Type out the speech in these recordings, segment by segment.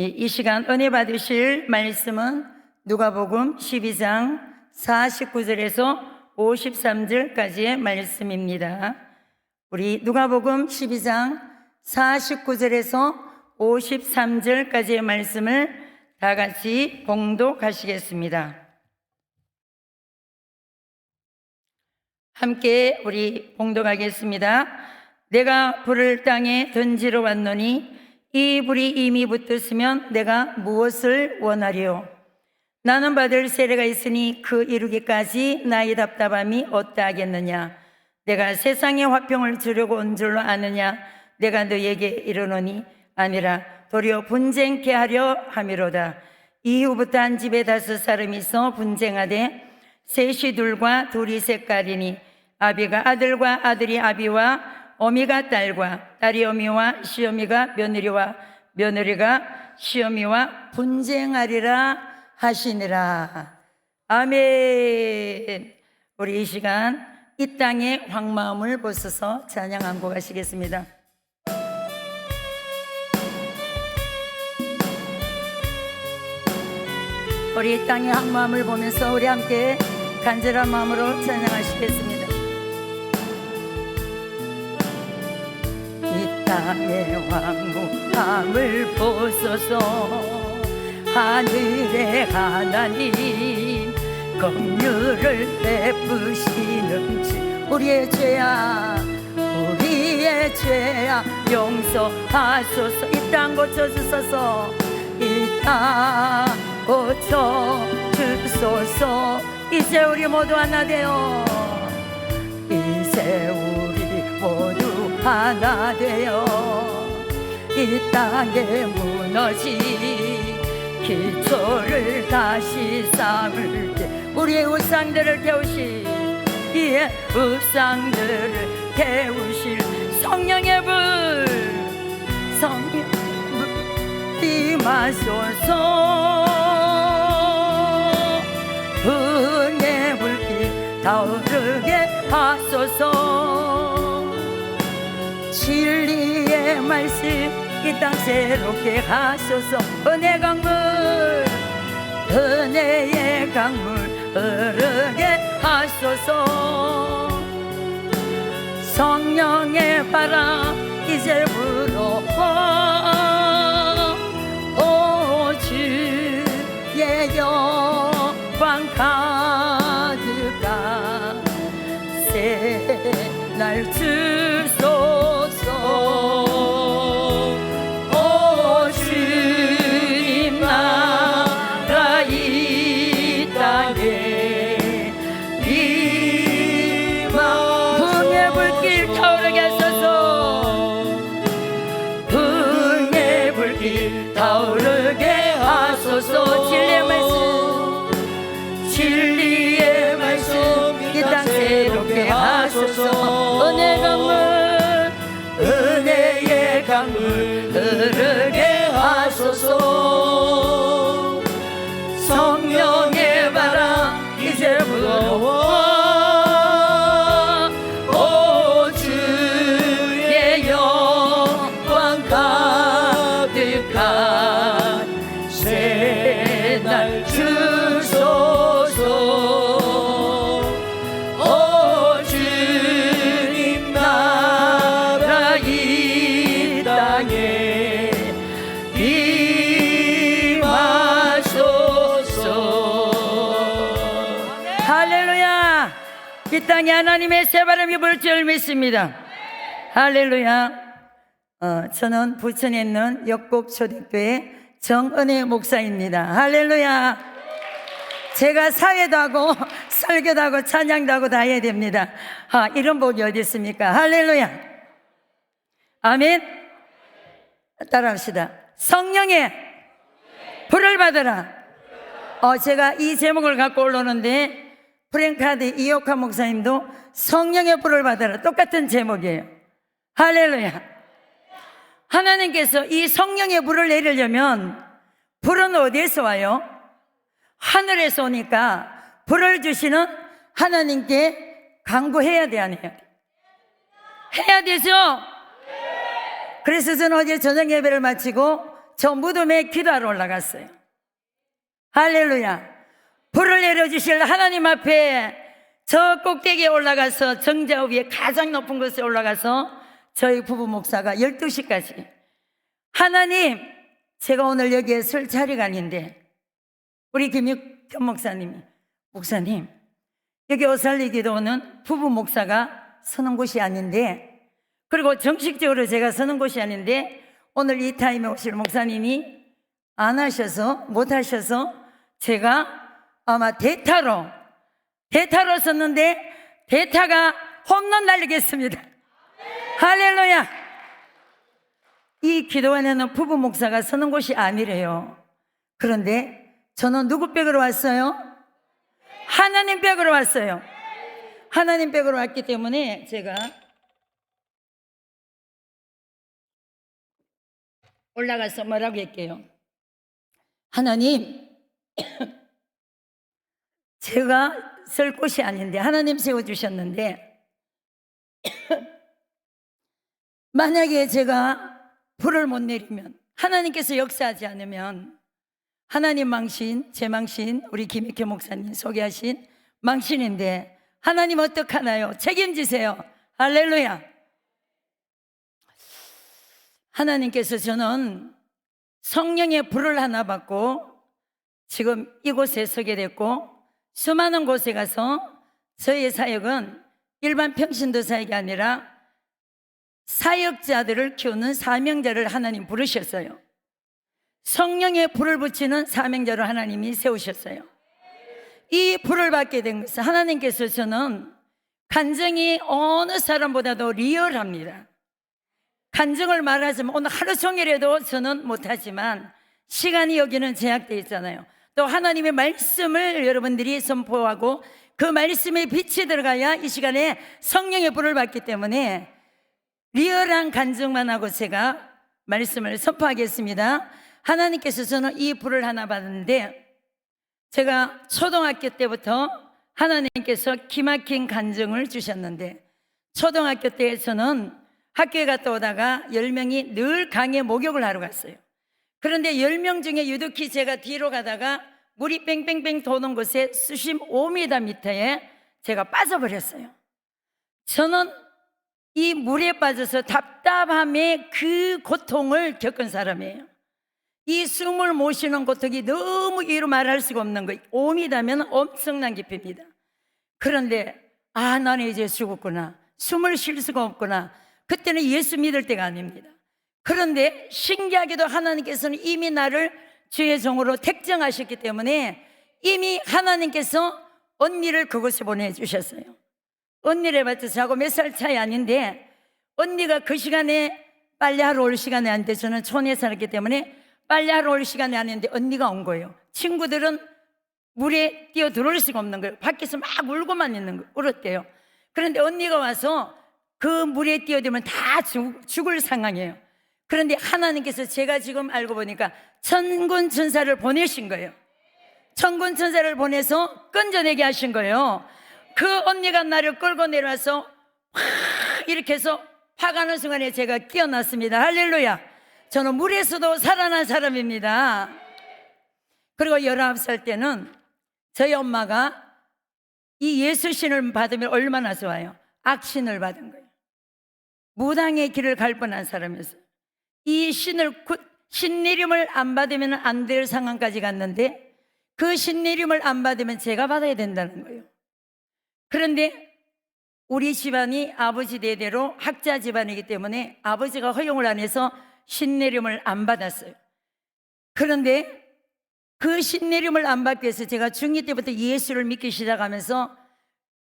이 시간 은혜 받으실 말씀은 누가복음 12장 49절에서 53절까지의 말씀입니다. 우리 누가복음 12장 49절에서 53절까지의 말씀을 다 같이 봉독하시겠습니다. 함께 우리 봉독하겠습니다. 내가 불을 땅에 던지러 왔노니 이 불이 이미 붙었으면 내가 무엇을 원하리요? 나는 받을 세례가 있으니 그 이루기까지 나의 답답함이 어떠하겠느냐? 내가 세상에 화평을 주려고 온 줄로 아느냐? 내가 너에게 이르노니 아니라 도리어 분쟁케 하려 함이로다. 이후부터 한 집에 5사람이 있어 분쟁하되 셋이 둘과 둘이 셋가리니 아비가 아들과 아들이 아비와 어미가 딸과 딸이 어미와 시어미가 며느리와 며느리가 시어미와 분쟁하리라 하시니라. 아멘. 우리 이 시간 이 땅의 황마음을 벗어서 찬양 안고 가시겠습니다. 우리 이 땅의 황마음을 보면서 우리 함께 간절한 마음으로 찬양하시겠습니다. 이 땅의 황무함을 벗어서 하늘의 하나님 긍휼을 베푸시는 주 우리의 죄야 용서하소서. 이 땅 고쳐주소서. 이 땅 고쳐주소서. 이제 우리 모두 하나 되어 이제 우리 모두 하나 되어 이 땅에 무너진 기초를 다시 쌓을 때 우리의 우상들을 태우실 이의 우상들을 태우실 성령의 불 임하소서. 은혜의 불길 타오르게 하소서. 진리의 말씀 이 땅 새롭게 하소서. 은혜의 강물 흐르게 하소서. 성령의 바람 이제 불어와 오 주의 영광 가득한 새날 주소서. 오 주님 나라 이 땅에 흥의 불길 타오르게 하소서. 흥의 불길 타오르게 하소서. 진리의 말씀 이 땅 새롭게 하소서. 은혜의 강물 흐르게 하소서. 성령의 바람 이제 불어와 오 주의 영광 가득한 새날 주소서. 오 주님 나라 이 땅에 임하소서. 할렐루야. 이 땅에 하나님의 새바람이 불 줄 믿습니다. 할렐루야. 저는 부천에 있는 역곡초대교회 정은혜 목사입니다. 할렐루야. 제가 사회도 하고 설교도 하고 찬양도 하고 다 해야 됩니다. 이런 복이 어디 있습니까? 할렐루야. 아멘. 따라합시다. 성령의 불을 받으라. 제가 이 제목을 갖고 올라오는데 프랭카드 이옥화 목사님도 성령의 불을 받으라 똑같은 제목이에요. 할렐루야. 하나님께서 이 성령의 불을 내리려면 불은 어디에서 와요? 하늘에서 오니까 불을 주시는 하나님께 간구해야 돼, 안 해야 돼? 해야 되죠? 그래서 저는 어제 저녁 예배를 마치고 저 무덤에 기도하러 올라갔어요. 할렐루야. 불을 내려주실 하나님 앞에 저 꼭대기에 올라가서 정자 위에 가장 높은 곳에 올라가서 저희 부부 목사가 12시까지 하나님, 제가 오늘 여기에 설 자리가 아닌데 우리 김육현 목사님 여기 오살리 기도는 부부 목사가 서는 곳이 아닌데, 그리고 정식적으로 제가 서는 곳이 아닌데 오늘 이 타임에 오실 목사님이 안 하셔서 못 하셔서 제가 아마 대타로 섰는데 대타가 홈런 날리겠습니다. 할렐루야. 이 기도원에는 부부 목사가 서는 곳이 아니래요. 그런데 저는 누구 백으로 왔어요? 하나님 백으로 왔어요. 하나님 백으로 왔기 때문에 제가 올라가서 뭐라고 할게요? 하나님, 제가 설 곳이 아닌데 하나님 세워주셨는데 만약에 제가 불을 못 내리면, 하나님께서 역사하지 않으면 하나님 망신, 제 망신, 우리 김익현 목사님 소개하신 망신인데 하나님 어떡하나요? 책임지세요. 할렐루야. 하나님께서 저는 성령의 불을 하나 받고 지금 이곳에 서게 됐고, 수많은 곳에 가서 저의 사역은 일반 평신도 사역이 아니라 사역자들을 키우는 사명자를 하나님 부르셨어요. 성령의 불을 붙이는 사명자로 하나님이 세우셨어요. 이 불을 받게 된 것은 하나님께서 저는 간증이 어느 사람보다도 리얼합니다. 간증을 말하자면 오늘 하루 종일에도 저는 못하지만 시간이 여기는 제약되어 있잖아요. 또 하나님의 말씀을 여러분들이 선포하고 그 말씀에 빛이 들어가야 이 시간에 성령의 불을 받기 때문에 리얼한 간증만 하고 제가 말씀을 선포하겠습니다. 하나님께서 저는 이 불을 하나 받았는데, 제가 초등학교 때부터 하나님께서 기막힌 간증을 주셨는데, 초등학교 때 저는 학교에 갔다 오다가 10명이 늘 강에 목욕을 하러 갔어요. 그런데 10명 중에 유독히 제가 뒤로 가다가 물이 뺑뺑뺑 도는 곳에 수심 5m 밑에 제가 빠져버렸어요. 저는 이 물에 빠져서 답답함의 그 고통을 겪은 사람이에요. 이 숨을 못 쉬는 고통이 너무 이루 말할 수가 없는 거예요. 5m면 엄청난 깊이입니다. 그런데 나는 이제 죽었구나, 숨을 쉴 수가 없구나. 그때는 예수 믿을 때가 아닙니다. 그런데 신기하게도 하나님께서는 이미 나를 주의 종으로 택정하셨기 때문에 이미 하나님께서 언니를 그곳에 보내주셨어요. 언니를 해봤자 저하고 몇 살 차이 아닌데, 언니가 그 시간에 빨래하러 올 시간이 안 돼. 저는 촌에 살았기 때문에 빨래하러 올 시간이 아닌데 언니가 온 거예요. 친구들은 물에 뛰어 들어올 수가 없는 거예요. 밖에서 막 울고만 있는 거예요. 울었대요. 그런데 언니가 와서 그 물에 뛰어들면 다 죽을 상황이에요. 그런데 하나님께서 제가 지금 알고 보니까 천군 천사를 보내신 거예요. 천군 천사를 보내서 건져내게 하신 거예요. 그 언니가 나를 끌고 내려와서 이렇게 해서 파가는 순간에 제가 깨어났습니다. 할렐루야. 저는 물에서도 살아난 사람입니다. 그리고 19살 때는 저희 엄마가 이 예수신을 받으면 얼마나 좋아요. 악신을 받은 거예요. 무당의 길을 갈 뻔한 사람이었어요. 이 신내림을 안 받으면 안 될 상황까지 갔는데, 그 신내림을 안 받으면 제가 받아야 된다는 거예요. 그런데 우리 집안이 아버지 대대로 학자 집안이기 때문에 아버지가 허용을 안 해서 신내림을 안 받았어요. 그런데 그 신내림을 안 받기 위해서 제가 중2 때부터 예수를 믿기 시작하면서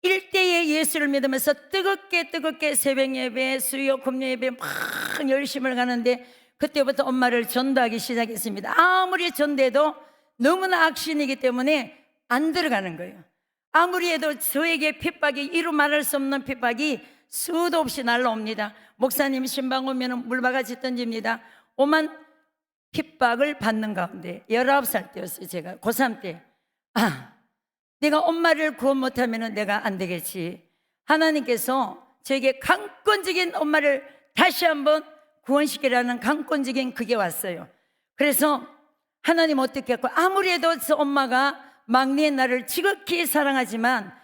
일대의 예수를 믿으면서 뜨겁게 새벽 예배, 수요, 금요 예배 막 열심을 가는데, 그때부터 엄마를 전도하기 시작했습니다. 아무리 전도해도 너무나 악신이기 때문에 안 들어가는 거예요. 아무리 해도 저에게 핍박이 이루 말할 수 없는 핍박이 수도 없이 날라옵니다. 목사님 신방 오면 물바가지 던집니다. 오만 핍박을 받는 가운데 19살 때였어요. 제가 고3 때 내가 엄마를 구원 못하면 내가 안 되겠지. 하나님께서 저에게 강권적인 엄마를 다시 한번 구원시키라는 강권적인 그게 왔어요. 그래서 하나님 어떻게 할까? 아무리 해도 저 엄마가 막내의 나를 지극히 사랑하지만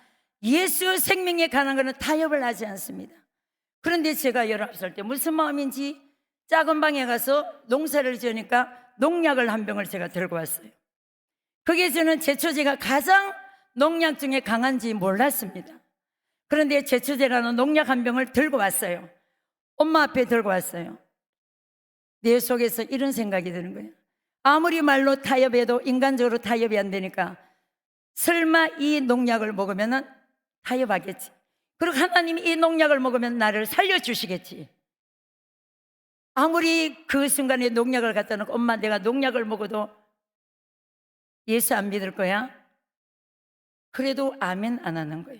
예수 생명에 관한 것은 타협을 하지 않습니다. 그런데 제가 19살 때 무슨 마음인지 작은 방에 가서 농사를 지으니까 농약을 한 병을 제가 들고 왔어요. 그게 저는 제초제가 가장 농약 중에 강한지 몰랐습니다. 그런데 제초제라는 농약 한 병을 들고 왔어요. 엄마 앞에 들고 왔어요. 내 속에서 이런 생각이 드는 거예요. 아무리 말로 타협해도 인간적으로 타협이 안 되니까 설마 이 농약을 먹으면 타협하겠지. 그리고 하나님이 이 농약을 먹으면 나를 살려주시겠지. 아무리 그 순간에 농약을 갖다 놓고 엄마 내가 농약을 먹어도 예수 안 믿을 거야? 그래도 아멘 안 하는 거예요.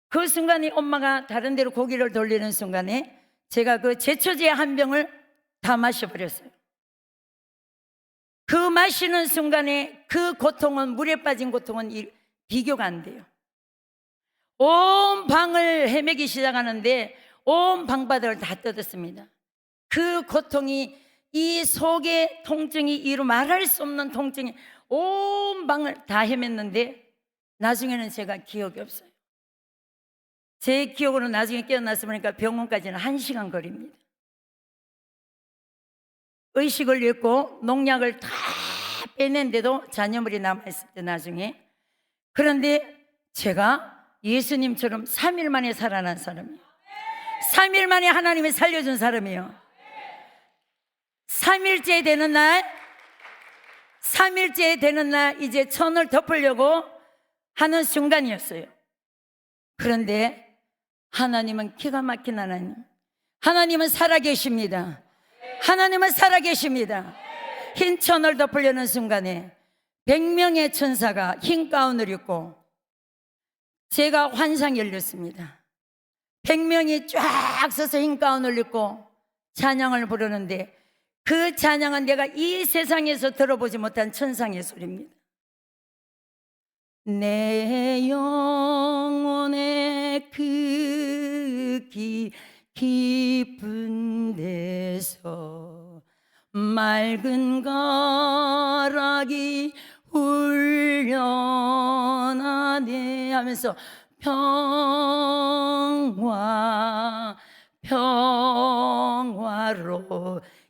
그 순간에 엄마가 다른 데로 고기를 돌리는 순간에 제가 그 제초제 한 병을 다 마셔버렸어요. 그 마시는 순간에 그 고통은, 물에 빠진 고통은 비교가 안 돼요. 온 방을 헤매기 시작하는데 온 방바닥을 다 뜯었습니다. 그 고통이, 이 속의 통증이, 이루 말할 수 없는 통증이 온 방을 다 헤맸는데 나중에는 제가 기억이 없어요. 제 기억으로 나중에 깨어나서 보니까 병원까지는 1시간 거리입니다. 의식을 잃고 농약을 다 빼낸데도 잔여물이 남아있을 때 나중에. 그런데 제가 예수님처럼 3일 만에 살아난 사람이에요. 3일 만에 하나님이 살려준 사람이에요. 3일째 되는 날 이제 천을 덮으려고 하는 순간이었어요. 그런데 하나님은 기가 막힌 하나님, 하나님은 살아계십니다. 하나님은 살아계십니다. 흰 천을 덮으려는 순간에 100명의 천사가 흰 가운을 입고, 제가 환상이 열렸습니다. 100명이 쫙 서서 흰 가운을 입고 찬양을 부르는데 그 찬양은 내가 이 세상에서 들어보지 못한 천상의 소리입니다. 내 영혼의 그 깊은 데서 맑은 가락이 울려나네 하면서 평화로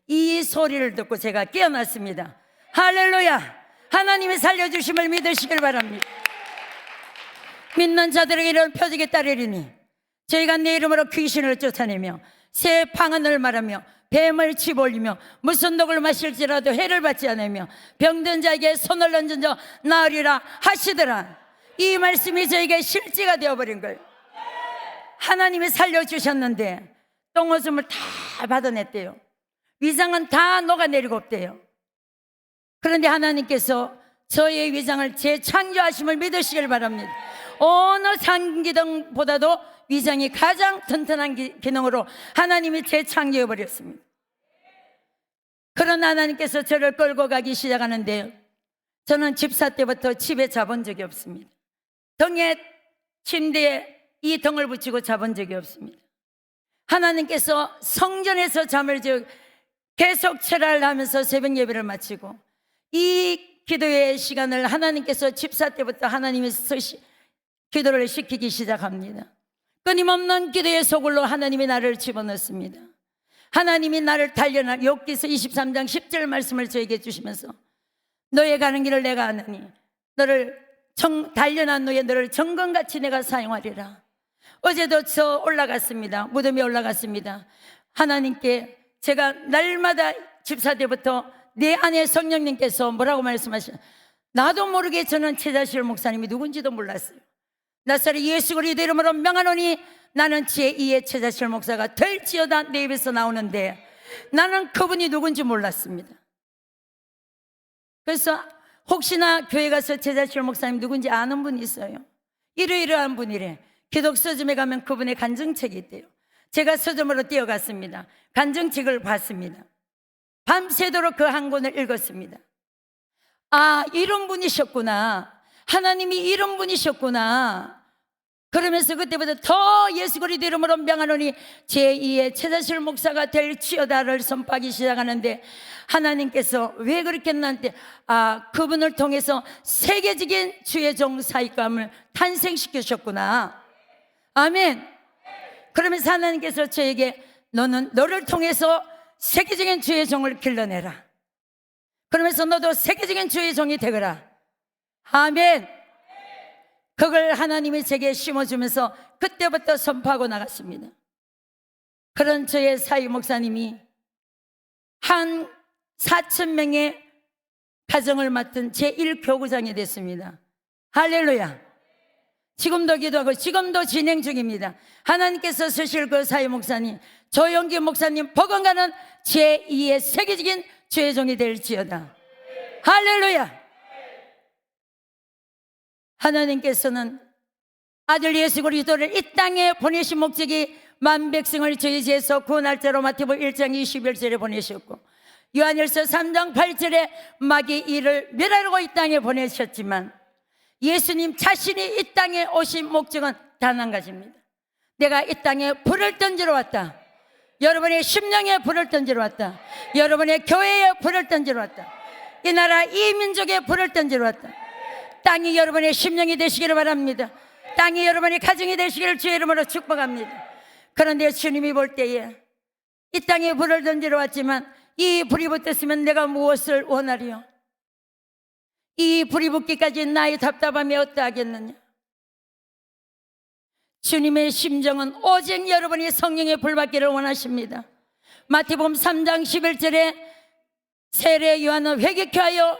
이 소리를 듣고 제가 깨어났습니다. 할렐루야! 하나님이 살려주심을 믿으시길 바랍니다. 믿는 자들에게 이런 표적이 따르리니 저희가 내 이름으로 귀신을 쫓아내며 새 방언을 말하며 뱀을 치볼리며 무슨 독을 마실지라도 해를 받지 않으며 병든 자에게 손을 얹은 자 나으리라 하시더라. 이 말씀이 저에게 실제가 되어버린 거예요. 하나님이 살려주셨는데 똥오줌을 다 받아냈대요. 위장은 다 녹아내리고 없대요. 그런데 하나님께서 저의 위장을 재창조하심을 믿으시길 바랍니다. 어느 상기등보다도 위장이 가장 튼튼한 기능으로 하나님이 재창조해버렸습니다. 그런 하나님께서 저를 끌고 가기 시작하는데요, 저는 집사 때부터 집에 자본 적이 없습니다. 등에, 침대에 이 등을 붙이고 자본 적이 없습니다. 하나님께서 성전에서 잠을 계속 철야를 하면서 새벽 예배를 마치고 이 기도의 시간을 하나님께서 집사 때부터 하나님이 기도를 시키기 시작합니다. 끊임없는 기도의 소굴로 하나님이 나를 집어넣습니다. 하나님이 나를 단련한 욥기서 23장 10절 말씀을 저에게 주시면서 너의 가는 길을 내가 아느니 너를 단련한 후에 너를 정금같이 내가 사용하리라. 어제도 저 올라갔습니다. 무덤에 올라갔습니다. 하나님께 제가 날마다 집사 때부터 내 안에 성령님께서 뭐라고 말씀하시나, 나도 모르게 저는 최자실 목사님이 누군지도 몰랐어요. 나사렛 예수 그리스도 이름으로 명하노니 나는 제2의 최자실 목사가 될지어다 내 입에서 나오는데 나는 그분이 누군지 몰랐습니다. 그래서 혹시나 교회 가서 최자실 목사님 누군지 아는 분이 있어요. 이러이러한 분이래. 기독 서점에 가면 그분의 간증책이 있대요. 제가 서점으로 뛰어갔습니다. 간증책을 봤습니다. 밤새도록 그 한 권을 읽었습니다. 아, 이런 분이셨구나. 하나님이 이런 분이셨구나. 그러면서 그때부터 더 예수 그리스도 이름으로 명하노니 제2의 최다실 목사가 될지어다를 선포하기 시작하는데, 하나님께서 왜 그렇게 나한테 그분을 통해서 세계적인 주의 종 사역감을 탄생시키셨구나. 아멘. 그러면서 하나님께서 저에게 너는 너를 통해서 세계적인 주의 종을 길러내라. 그러면서 너도 세계적인 주의 종이 되거라. 아멘. 그걸 하나님이 제게 심어주면서 그때부터 선포하고 나갔습니다. 그런 저의 사위 목사님이 한 4,000명의 가정을 맡은 제1교구장이 됐습니다. 할렐루야. 지금도 기도하고 지금도 진행 중입니다. 하나님께서 쓰실 그 사위 목사님, 조영기 목사님 복음가는 제2의 세계적인 주의 종이 될지어다. 할렐루야. 하나님께서는 아들 예수 그리스도를 이 땅에 보내신 목적이 만 백성을 저희 죄에서 구원할 자로 마태복음 1장 21절에 보내셨고, 요한일서 3장 8절에 마귀의 일을 멸하려고 이 땅에 보내셨지만, 예수님 자신이 이 땅에 오신 목적은 단 한 가지입니다. 내가 이 땅에 불을 던지러 왔다. 여러분의 심령에 불을 던지러 왔다. 여러분의 교회에 불을 던지러 왔다. 이 나라 이 민족에 불을 던지러 왔다. 땅이 여러분의 심령이 되시기를 바랍니다. 땅이 여러분의 가정이 되시기를 주의 이름으로 축복합니다. 그런데 주님이 볼 때에 이 땅에 불을 던지러 왔지만 이 불이 붙었으면 내가 무엇을 원하리요? 이 불이 붙기까지 나의 답답함이 어떠하겠느냐? 주님의 심정은 오직 여러분이 성령의 불 받기를 원하십니다. 마태복음 3장 11절에 세례 요한은 회개케 하여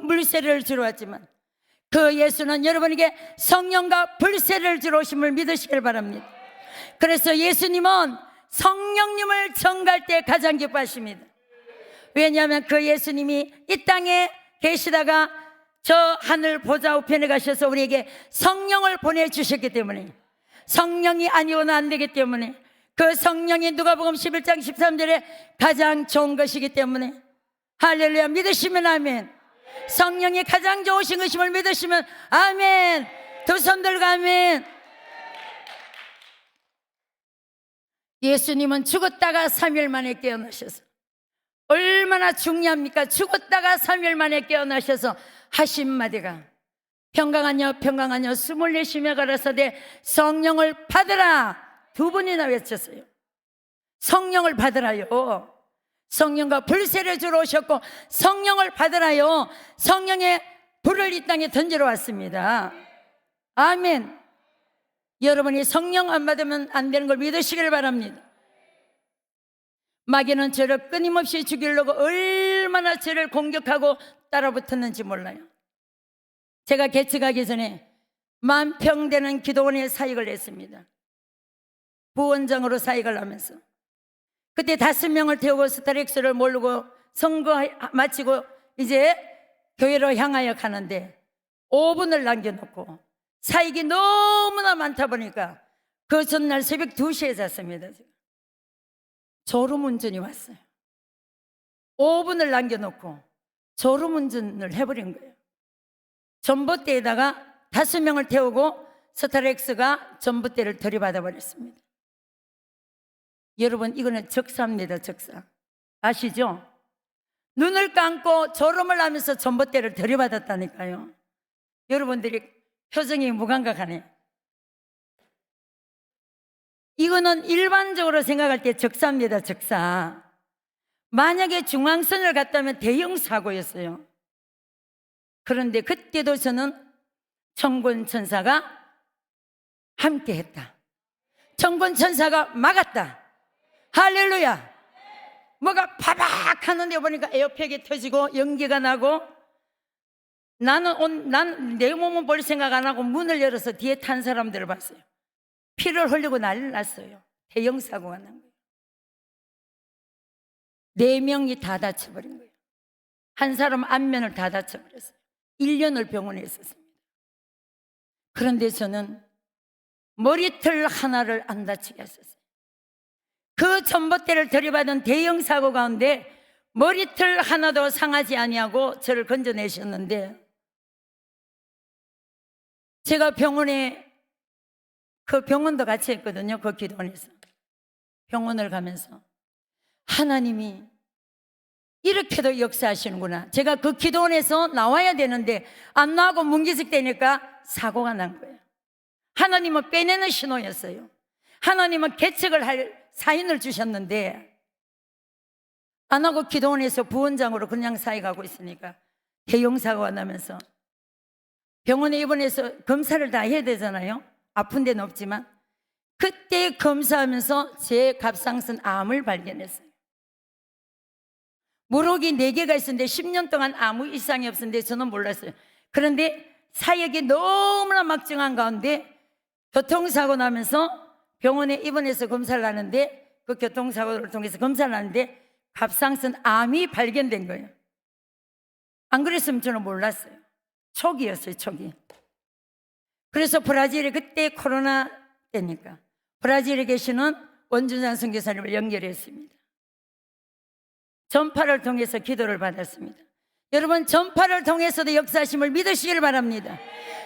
물세례를 주러 왔지만 그 예수는 여러분에게 성령과 불세례를 주러 오심을 믿으시길 바랍니다. 그래서 예수님은 성령님을 전갈 때 가장 기뻐하십니다. 왜냐하면 그 예수님이 이 땅에 계시다가 저 하늘 보좌 우편에 가셔서 우리에게 성령을 보내주셨기 때문에, 성령이 아니오는 안 되기 때문에, 그 성령이 누가복음 11장 13절에 가장 좋은 것이기 때문에, 할렐루야. 믿으시면 아멘. 성령이 가장 좋으신 것임을 믿으시면 아멘. 두 손 들고 아멘. 예수님은 죽었다가 3일 만에 깨어나셔서, 얼마나 중요합니까? 죽었다가 3일 만에 깨어나셔서 하신 마디가 평강하여 평강하여 24시며 가라사대 성령을 받으라 2번이나 외쳤어요. 성령을 받으라요. 성령과 불세례 주러 오셨고 성령을 받으라요. 성령의 불을 이 땅에 던지러 왔습니다. 아멘. 여러분이 성령 안 받으면 안 되는 걸 믿으시길 바랍니다. 마귀는 저를 끊임없이 죽이려고 얼마나 저를 공격하고 따라붙었는지 몰라요. 제가 개척하기 전에 10,000평 되는 기도원에 사역을 했습니다. 부원장으로 사역을 하면서 그때 5명을 태우고 스타렉스를 모르고 선거 마치고 이제 교회로 향하여 가는데 5분을 남겨놓고 사역이 너무나 많다 보니까 그 전날 새벽 2시에 잤습니다. 졸음운전이 왔어요. 5분을 남겨놓고 졸음운전을 해버린 거예요. 전봇대에다가 5명을 태우고 스타렉스가 전봇대를 들이받아 버렸습니다. 여러분, 이거는 적사입니다. 적사. 아시죠? 눈을 감고 졸음을 하면서 전봇대를 들이받았다니까요. 여러분들이 표정이 무감각하네. 이거는 일반적으로 생각할 때 적사입니다. 적사. 만약에 중앙선을 갔다면 대형 사고였어요. 그런데 그때도 저는 천군천사가 함께 했다. 천군천사가 막았다. 할렐루야. 뭐가 파박 하는데 보니까 에어백이 터지고 연기가 나고, 난 내 몸은 볼 생각 안 하고 문을 열어서 뒤에 탄 사람들을 봤어요. 피를 흘리고 난리 났어요. 대형 사고가 난 거예요. 4명이 다 다쳐버린 거예요. 한 사람 안면을 다 다쳐버렸어요. 1년을 병원에 있었습니다. 그런데 저는 머리털 하나를 안 다치게 했었어요. 그 전봇대를 들이받은 대형 사고 가운데 머리털 하나도 상하지 아니하고 저를 건져내셨는데, 제가 병원에 그 병원도 같이 했거든요. 그 기도원에서. 병원을 가면서 하나님이 이렇게도 역사하시는구나. 제가 그 기도원에서 나와야 되는데 안 나오고 문기석되니까 사고가 난 거예요. 하나님은 빼내는 신호였어요. 하나님은 개척을 할 사인을 주셨는데 안 하고 기도원에서 부원장으로 그냥 사역하고 있으니까 대형사고가 나면서 병원에 입원해서 검사를 다 해야 되잖아요. 아픈 데는 없지만 그때 검사하면서 제 갑상선 암을 발견했어요. 물혹이 4개가 있었는데 10년 동안 아무 이상이 없었는데 저는 몰랐어요. 그런데 사역이 너무나 막중한 가운데 교통사고 나면서 병원에 입원해서 검사를 하는데 그 교통사고를 통해서 검사를 하는데 갑상선 암이 발견된 거예요. 안 그랬으면 저는 몰랐어요. 초기였어요, 초기. 그래서 브라질에 그때 코로나 때니까 브라질에 계시는 원준산 선교사님을 연결했습니다. 전파를 통해서 기도를 받았습니다. 여러분, 전파를 통해서도 역사하심을 믿으시길 바랍니다.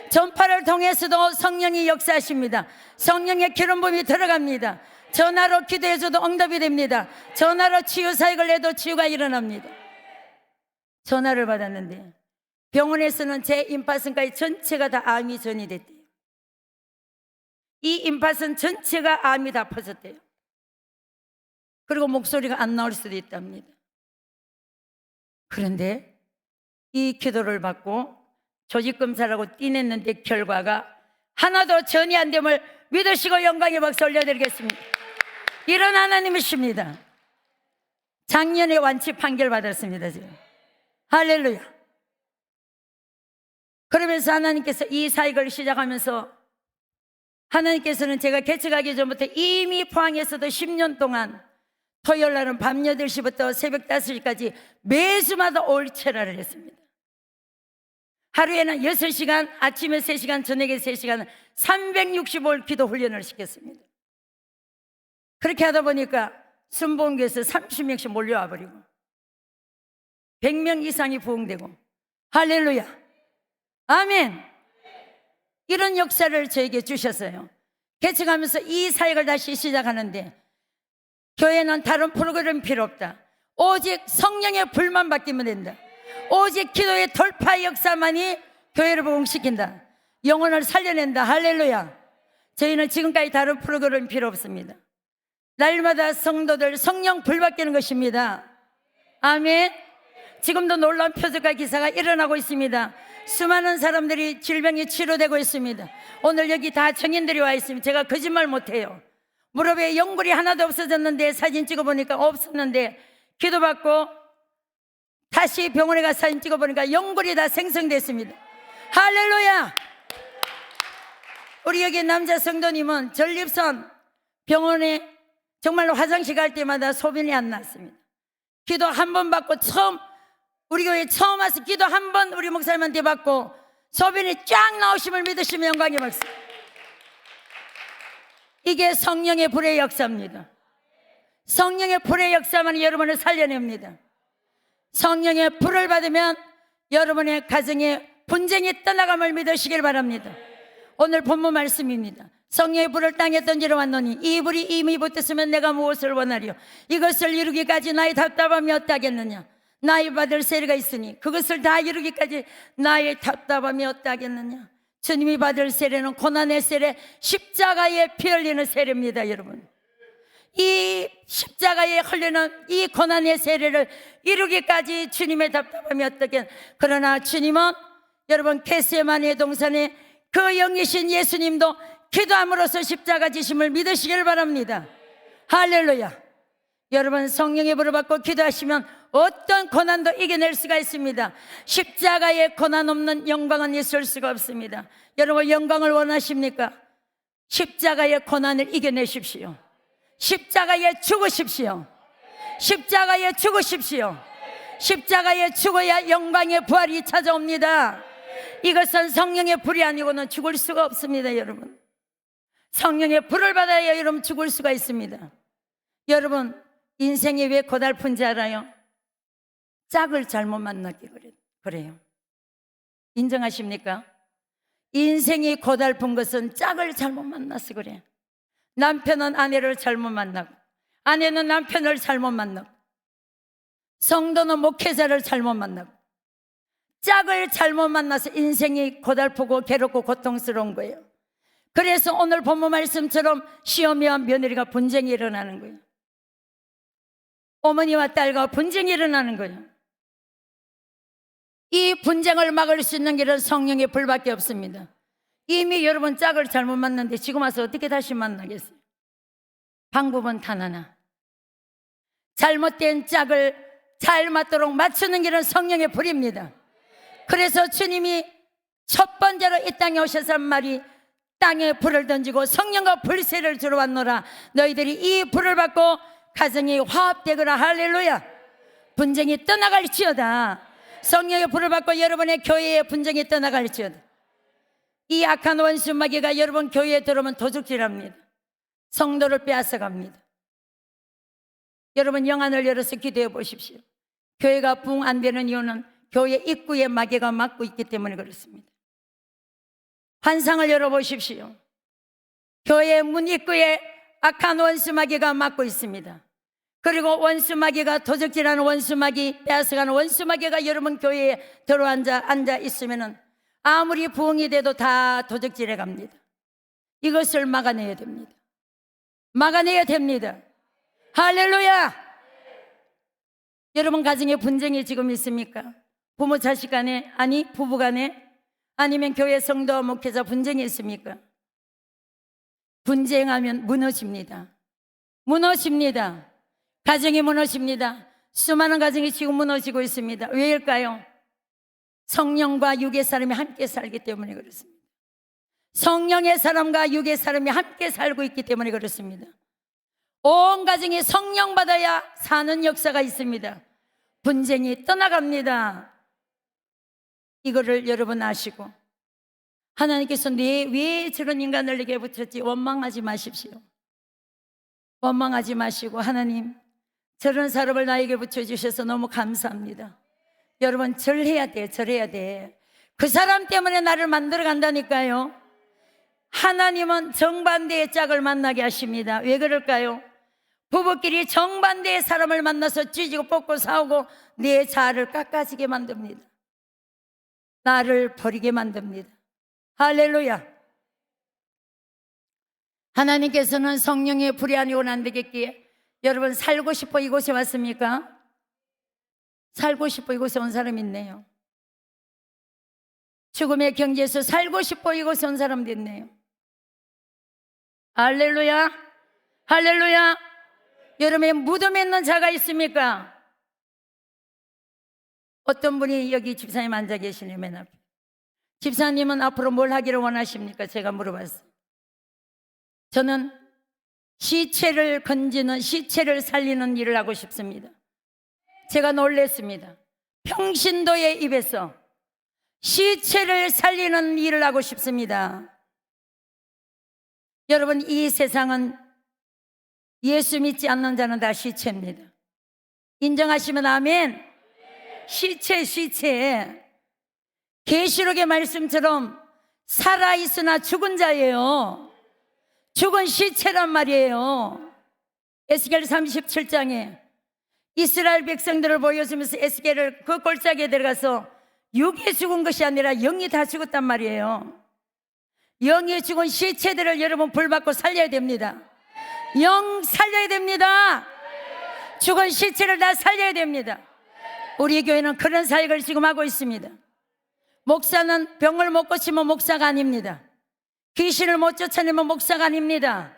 전파를 통해서도 성령이 역사하십니다. 성령의 기름부음이 들어갑니다. 전화로 기도해줘도 응답이 됩니다. 전화로 치유 사역을 해도 치유가 일어납니다. 전화를 받았는데 병원에서는 제 임파선까지 전체가 다 암이 전이됐대요. 이 임파선 전체가 암이 다 퍼졌대요. 그리고 목소리가 안 나올 수도 있답니다. 그런데 이 기도를 받고 조직검사라고 띠냈는데 결과가 하나도 전이 안 됨을 믿으시고 영광의 박수 올려드리겠습니다. 이런 하나님이십니다. 작년에 완치 판결 받았습니다. 지금 할렐루야. 그러면서 하나님께서 이 사역을 시작하면서 하나님께서는 제가 개척하기 전부터 이미 포항에서도 10년 동안 토요일 날은 밤 8시부터 새벽 5시까지 매주마다 올체라를 했습니다. 하루에는 6시간, 아침에 3시간, 저녁에 3시간 365일 기도 훈련을 시켰습니다. 그렇게 하다 보니까 순복음교에서 30명씩 몰려와 버리고 100명 이상이 부흥되고 할렐루야, 아멘. 이런 역사를 저에게 주셨어요. 개척하면서 이 사역을 다시 시작하는데 교회는 다른 프로그램 필요 없다. 오직 성령의 불만 바뀌면 된다. 오직 기도의 돌파 역사만이 교회를 부흥시킨다. 영혼을 살려낸다. 할렐루야. 저희는 지금까지 다른 프로그램 필요 없습니다. 날마다 성도들 성령 불 바뀌는 것입니다. 아멘. 지금도 놀라운 표적과 기사가 일어나고 있습니다. 수많은 사람들이 질병이 치료되고 있습니다. 오늘 여기 다 청인들이 와 있습니다. 제가 거짓말 못해요. 무릎에 연골이 하나도 없어졌는데 사진 찍어보니까 없었는데 기도받고 다시 병원에 가서 사진 찍어보니까 연골이 다 생성됐습니다. 할렐루야. 우리 여기 남자 성도님은 전립선 병원에 정말로 화장실 갈 때마다 소변이 안 났습니다. 기도 한 번 받고 우리 교회 처음 와서 기도 한 번 우리 목사님한테 받고 소변이 쫙 나오심을 믿으시면 영광의 박수. 이게 성령의 불의 역사입니다. 성령의 불의 역사만이 여러분을 살려냅니다. 성령의 불을 받으면 여러분의 가정의 분쟁이 떠나감을 믿으시길 바랍니다. 오늘 본문 말씀입니다. 성령의 불을 땅에 던지러 왔노니 이 불이 이미 붙었으면 내가 무엇을 원하리요? 이것을 이루기까지 나의 답답함이 어떠하겠느냐? 나의 받을 세례가 있으니 그것을 다 이루기까지 나의 답답함이 어떠하겠느냐? 주님이 받을 세례는 고난의 세례, 십자가에 피 흘리는 세례입니다. 여러분, 이 십자가에 흘리는 이 고난의 세례를 이루기까지 주님의 답답함이 어떻게. 그러나 주님은 여러분 겟세마네 동산에 그 영이신 예수님도 기도함으로써 십자가 지심을 믿으시길 바랍니다. 할렐루야. 여러분 성령의 불을 받고 기도하시면 어떤 고난도 이겨낼 수가 있습니다. 십자가에 고난 없는 영광은 있을 수가 없습니다. 여러분 영광을 원하십니까? 십자가의 고난을 이겨내십시오. 십자가에 죽으십시오. 십자가에 죽으십시오. 십자가에 죽어야 영광의 부활이 찾아옵니다. 이것은 성령의 불이 아니고는 죽을 수가 없습니다. 여러분 성령의 불을 받아야 여러분 죽을 수가 있습니다. 여러분 인생이 왜 고달픈지 알아요? 짝을 잘못 만났기 그래요. 인정하십니까? 인생이 고달픈 것은 짝을 잘못 만나서 그래. 남편은 아내를 잘못 만나고, 아내는 남편을 잘못 만나고, 성도는 목회자를 잘못 만나고, 짝을 잘못 만나서 인생이 고달프고 괴롭고 고통스러운 거예요. 그래서 오늘 본문 말씀처럼 시어머니와 며느리가 분쟁이 일어나는 거예요. 어머니와 딸과 분쟁이 일어나는 거예요. 이 분쟁을 막을 수 있는 길은 성령의 불밖에 없습니다. 이미 여러분 짝을 잘못 만났는데 지금 와서 어떻게 다시 만나겠어요? 방법은 단 하나. 잘못된 짝을 잘 맞도록 맞추는 길은 성령의 불입니다. 그래서 주님이 첫 번째로 이 땅에 오셔서 한 말이 땅에 불을 던지고 성령과 불세를 주러 왔노라. 너희들이 이 불을 받고 가정이 화합되거라. 할렐루야. 분쟁이 떠나갈지어다. 성령의 불을 받고 여러분의 교회의 분쟁이 떠나갈지어다. 이 악한 원수 마귀가 여러분 교회에 들어오면 도둑질합니다. 성도를 빼앗아갑니다. 여러분 영안을 열어서 기도해 보십시오. 교회가 부흥 안 되는 이유는 교회 입구에 마귀가 막고 있기 때문에 그렇습니다. 환상을 열어보십시오. 교회 문 입구에 악한 원수 마귀가 막고 있습니다. 그리고 원수 마귀가 도적질하는 원수 마귀, 빼앗아가는 원수 마귀가 여러분 교회에 앉아 있으면은 아무리 부흥이 돼도 다 도적질해 갑니다. 이것을 막아내야 됩니다. 막아내야 됩니다. 할렐루야. 여러분 가정에 분쟁이 지금 있습니까? 부모 자식 간에, 아니 부부 간에, 아니면 교회 성도와 목회자 분쟁이 있습니까? 분쟁하면 무너집니다. 무너집니다. 가정이 무너집니다. 수많은 가정이 지금 무너지고 있습니다. 왜일까요? 성령과 육의 사람이 함께 살기 때문에 그렇습니다. 성령의 사람과 육의 사람이 함께 살고 있기 때문에 그렇습니다. 온 가정이 성령 받아야 사는 역사가 있습니다. 분쟁이 떠나갑니다. 이거를 여러분 아시고 하나님께서 왜 저런 인간을 내게 붙였지? 원망하지 마십시오. 원망하지 마시고 하나님 저런 사람을 나에게 붙여주셔서 너무 감사합니다. 여러분 절해야 돼. 절해야 돼. 그 사람 때문에 나를 만들어 간다니까요. 하나님은 정반대의 짝을 만나게 하십니다. 왜 그럴까요? 부부끼리 정반대의 사람을 만나서 찢고 뽑고 싸우고 내 자아를 깎아지게 만듭니다. 나를 버리게 만듭니다. 할렐루야. 하나님께서는 성령의 불이 아니고는 안 되겠기에 여러분 살고 싶어 이곳에 왔습니까? 살고 싶어 이곳에 온 사람 있네요. 죽음의 경지에서 살고 싶어 이곳에 온 사람도 있네요. 할렐루야. 할렐루야. 여러분의 무덤에 있는 자가 있습니까? 어떤 분이 여기 집사님 앉아 계시네요. 맨 앞에. 집사님은 앞으로 뭘 하기를 원하십니까? 제가 물어봤어요. 저는 시체를 건지는, 시체를 살리는 일을 하고 싶습니다. 제가 놀랬습니다. 평신도의 입에서 시체를 살리는 일을 하고 싶습니다. 여러분 이 세상은 예수 믿지 않는 자는 다 시체입니다. 인정하시면 아멘. 시체. 계시록의 말씀처럼 살아있으나 죽은 자예요. 죽은 시체란 말이에요. 에스겔 37장에 이스라엘 백성들을 보여주면서 에스겔을 그 골짜기에 들어가서 육이 죽은 것이 아니라 영이 다 죽었단 말이에요. 영이 죽은 시체들을 여러분 불받고 살려야 됩니다. 영 살려야 됩니다. 죽은 시체를 다 살려야 됩니다. 우리 교회는 그런 사역을 지금 하고 있습니다. 목사는 병을 못 고치면 목사가 아닙니다. 귀신을 못 쫓아내면 목사가 아닙니다.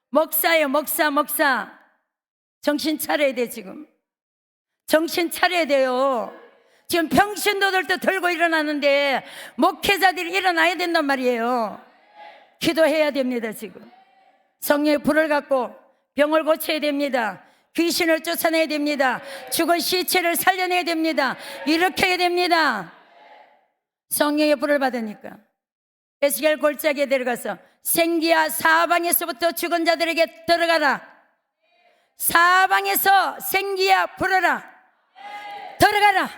목사예요. 목사. 정신 차려야 돼. 지금 정신 차려야 돼요. 지금 평신도들도 들고 일어나는데 목회자들이 일어나야 된단 말이에요. 기도해야 됩니다. 지금 성령의 불을 갖고 병을 고쳐야 됩니다. 귀신을 쫓아내야 됩니다. 죽은 시체를 살려내야 됩니다. 일으켜야 됩니다. 성령의 불을 받으니까 에스겔 골짜기에 들어가서 생기야 사방에서부터 죽은 자들에게 들어가라. 사방에서 생기야 불어라. 들어가라.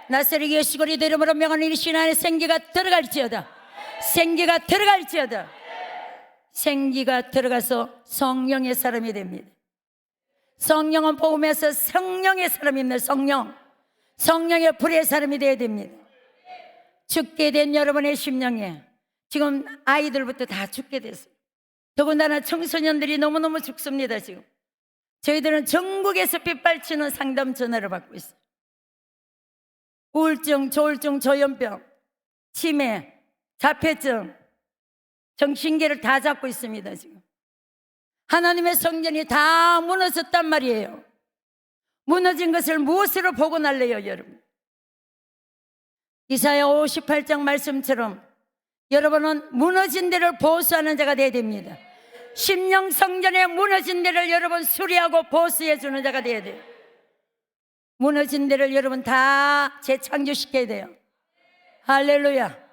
나사렛 예수 그리스도 이름으로 명하는 이 신안에 생기가 들어갈지어다. 생기가 들어갈지어다. 생기가 들어가서 성령의 사람이 됩니다. 성령은 복음에서 성령의 사람입니다. 성령의 불의 사람이 되어야 됩니다. 죽게 된 여러분의 심령에 지금 아이들부터 다 죽게 됐어요. 더군다나 청소년들이 너무너무 죽습니다. 지금 저희들은 전국에서 빗발치는 상담 전화를 받고 있어요. 우울증, 조울증, 조현병, 치매, 자폐증, 정신계를 다 잡고 있습니다. 지금 하나님의 성전이 다 무너졌단 말이에요. 무너진 것을 무엇으로 보고 날래요, 여러분? 이사야 58장 말씀처럼 여러분은 무너진 데를 보수하는 자가 되어야 됩니다. 심령 성전에 무너진 데를 여러분 수리하고 보수해 주는 자가 되어야 돼요. 무너진 데를 여러분 다 재창조시켜야 돼요. 할렐루야.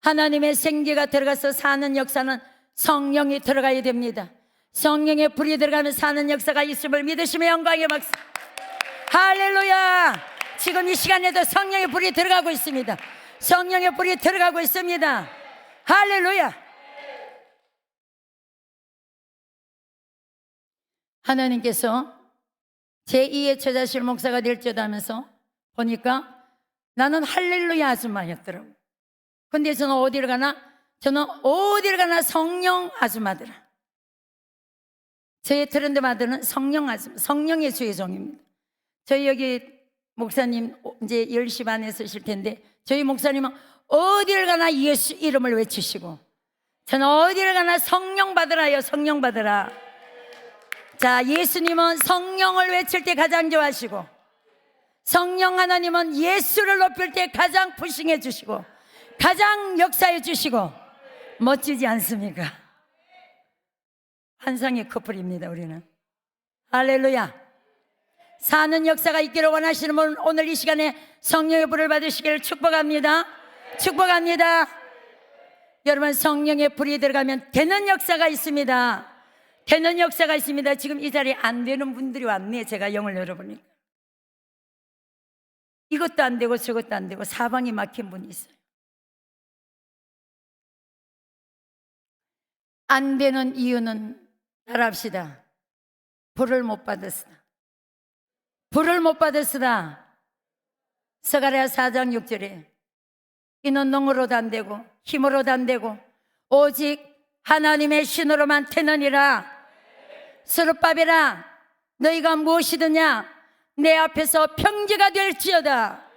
하나님의 생기가 들어가서 사는 역사는 성령이 들어가야 됩니다. 성령의 불이 들어가면 사는 역사가 있음을 믿으시며 영광의 박수. 할렐루야. 지금 이 시간에도 성령의 불이 들어가고 있습니다. 성령의 불이 들어가고 있습니다. 할렐루야. 하나님께서 제2의 처자실 목사가 될지어다 하면서 보니까 나는 할렐루야 아줌마였더라고요. 근데 저는 어디를 가나? 저는 어디를 가나 성령 아줌마더라. 저의 트렌드 마들은 성령 아줌마, 성령의 주의 종입니다. 저희 여기 목사님 이제 10시 반에 쓰실 텐데 저희 목사님은 어디를 가나 예수 이름을 외치시고 저는 어디를 가나 성령 받으라요. 성령 받으라. 자, 예수님은 성령을 외칠 때 가장 좋아하시고 성령 하나님은 예수를 높일 때 가장 푸싱해 주시고 가장 역사해 주시고 멋지지 않습니까? 환상의 커플입니다. 우리는. 할렐루야. 사는 역사가 있기를 원하시는 분 오늘 이 시간에 성령의 불을 받으시기를 축복합니다. 축복합니다. 여러분 성령의 불이 들어가면 되는 역사가 있습니다. 되는 역사가 있습니다. 지금 이 자리에 안 되는 분들이 왔네. 제가 영을 열어보니까 이것도 안 되고 저것도 안 되고 사방이 막힌 분이 있어요. 안 되는 이유는 따라합시다. 불을 못 받았으다. 불을 못 받았으다. 스가랴 4장 6절에 이는 능으로도 안 되고 힘으로도 안 되고 오직 하나님의 신으로만 되느니라. 스룹바벨아 너희가 무엇이드냐 내 앞에서 평지가 될지어다.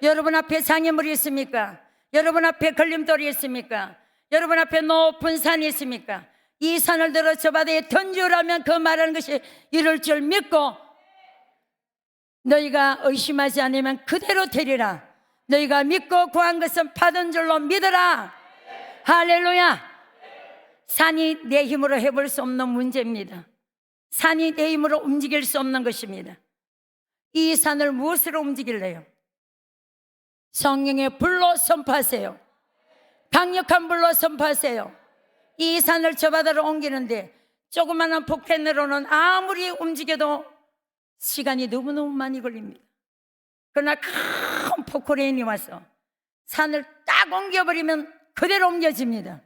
여러분 앞에 장애물이 있습니까? 여러분 앞에 걸림돌이 있습니까? 여러분 앞에 높은 산이 있습니까? 이 산을 들어 저 바다에 던지라면 그 말하는 것이 이룰 줄 믿고 너희가 의심하지 않으면 그대로 되리라. 너희가 믿고 구한 것은 받은 줄로 믿어라. 할렐루야. 산이 내 힘으로 해볼 수 없는 문제입니다. 산이 내 힘으로 움직일 수 없는 것입니다. 이 산을 무엇으로 움직일래요? 성령의 불로 선포하세요. 강력한 불로 선포하세요. 이 산을 저 바다로 옮기는데 조그마한 폭탄으로는 아무리 움직여도 시간이 너무너무 많이 걸립니다. 그러나 큰 포크레인이 와서 산을 딱 옮겨버리면 그대로 옮겨집니다.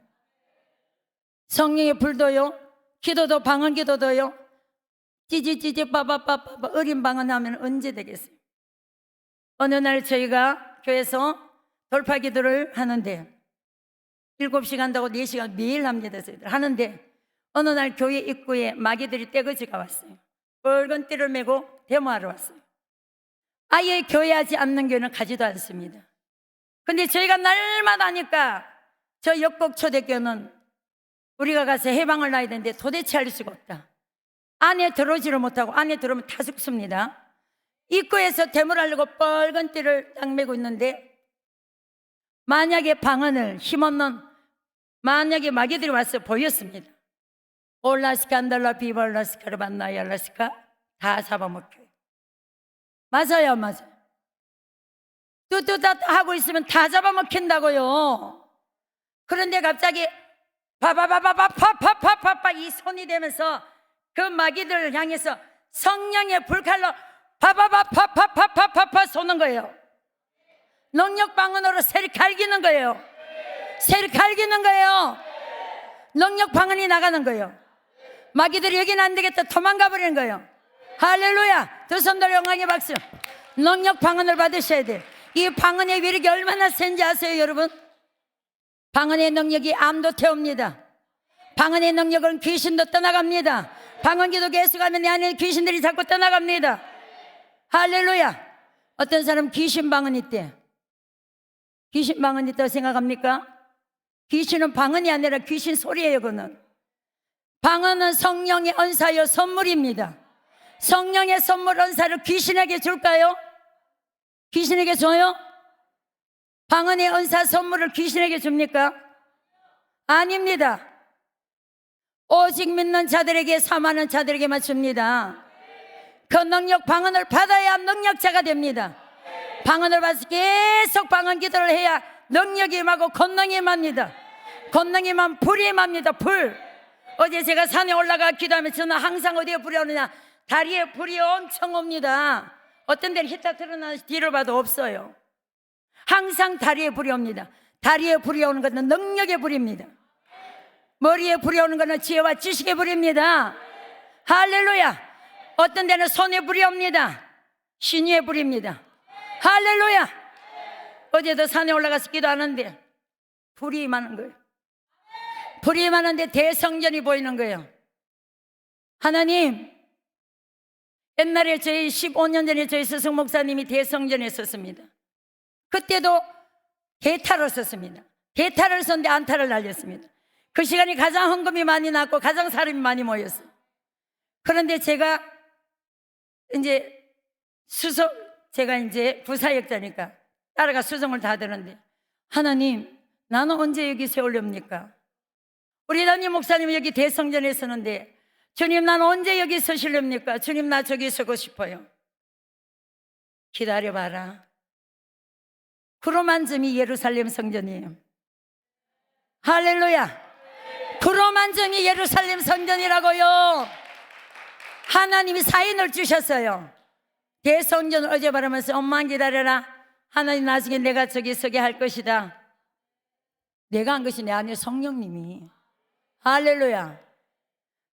성령의 불도요, 기도도 방언 기도도요, 찌찌찌찌 빠바빠빠 어린 방언하면 언제 되겠어요? 어느 날 저희가 교회에서 돌파 기도를 하는데 7시 간다고 4시간 매일 합니다. 저희들 하는데 어느 날 교회 입구에 마귀들이 떼거지가 왔어요. 붉은 띠를 메고 데모하러 왔어요. 아예 교회하지 않는 교회는 가지도 않습니다. 근데 저희가 날마다 하니까 저 역곡 초대교는 우리가 가서 해방을 놔야 되는데 도대체 할 수가 없다. 안에 들어오지를 못하고 안에 들어오면 다 죽습니다. 입구에서 데모를 하려고 뻘건 띠를 딱 메고 있는데 만약에 방언을 힘없는 만약에 마귀들이 와서 보였습니다. 올라스카 안달라 비발라스카를 만나야 알라스카 다 잡아먹혀요. 맞아요, 맞아요. 뚜뚜따 하고 있으면 다 잡아먹힌다고요. 그런데 갑자기 바바바바바파파파파파 이 손이 되면서 그 마귀들을 향해서 성령의 불칼로 바바바파파파파파 쏘는 거예요. 능력 방언으로 세리 갈기는 거예요. 새를 갈기는 거예요. 능력 방언이 나가는 거예요. 마귀들이 여기는 안 되겠다 도망가 버리는 거예요. 할렐루야. 두 손 들어 영광의 박수. 능력 방언을 받으셔야 돼요. 이 방언의 위력이 얼마나 센지 아세요 여러분? 방언의 능력이 암도 태웁니다. 방언의 능력은 귀신도 떠나갑니다. 방언기도 계속하면 내 안에 귀신들이 자꾸 떠나갑니다. 할렐루야. 어떤 사람 귀신 방언 있대. 귀신 방언 있다고 생각합니까? 귀신은 방언이 아니라 귀신 소리예요. 그거는 방언은 성령의 은사요 선물입니다. 성령의 선물 은사를 귀신에게 줄까요? 귀신에게 줘요? 방언의 은사 선물을 귀신에게 줍니까? 아닙니다. 오직 믿는 자들에게 사모하는 자들에게만 줍니다. 그 능력 방언을 받아야 능력자가 됩니다. 방언을 받아서 계속 방언 기도를 해야 능력이 임하고 권능이 임합니다. 권능이 임하면 불이 임합니다. 불. 어제 제가 산에 올라가 기도하면 저는 항상 어디에 불이 오느냐, 다리에 불이 엄청 옵니다. 어떤 데는 히타 틀어놔서 뒤를 봐도 없어요. 항상 다리에 불이 옵니다. 다리에 불이 오는 것은 능력의 불입니다. 머리에 불이 오는 것은 지혜와 지식의 불입니다. 할렐루야. 어떤 데는 손에 불이 옵니다. 신유의 불입니다. 할렐루야. 어제도 산에 올라가서 기도하는데 불이 임하는 거예요. 불이 임하는데 대성전이 보이는 거예요. 하나님, 옛날에 저희 15년 전에 저희 스승 목사님이 대성전에 섰습니다. 그때도 대타를 썼습니다. 대타를 썼는데 안타를 날렸습니다. 그 시간이 가장 헌금이 많이 났고 가장 사람이 많이 모였어요. 그런데 제가 이제 부사역자니까 따라가 수정을 다 하더는데, 하나님, 나는 언제 여기 세우렵니까? 우리 담임 목사님 여기 대성전에 서는데, 주님, 나는 언제 여기 서시렵니까? 주님, 나 저기 서고 싶어요. 기다려봐라. 그로만점이 예루살렘 성전이에요. 할렐루야. 그로만점이 예루살렘 성전이라고요. 하나님이 사인을 주셨어요. 대성전을 어제 바라면서 엄마 기다려라. 하나님 나중에 내가 저기 서게 할 것이다. 내가 한 것이 내 안에 성령님이. 할렐루야.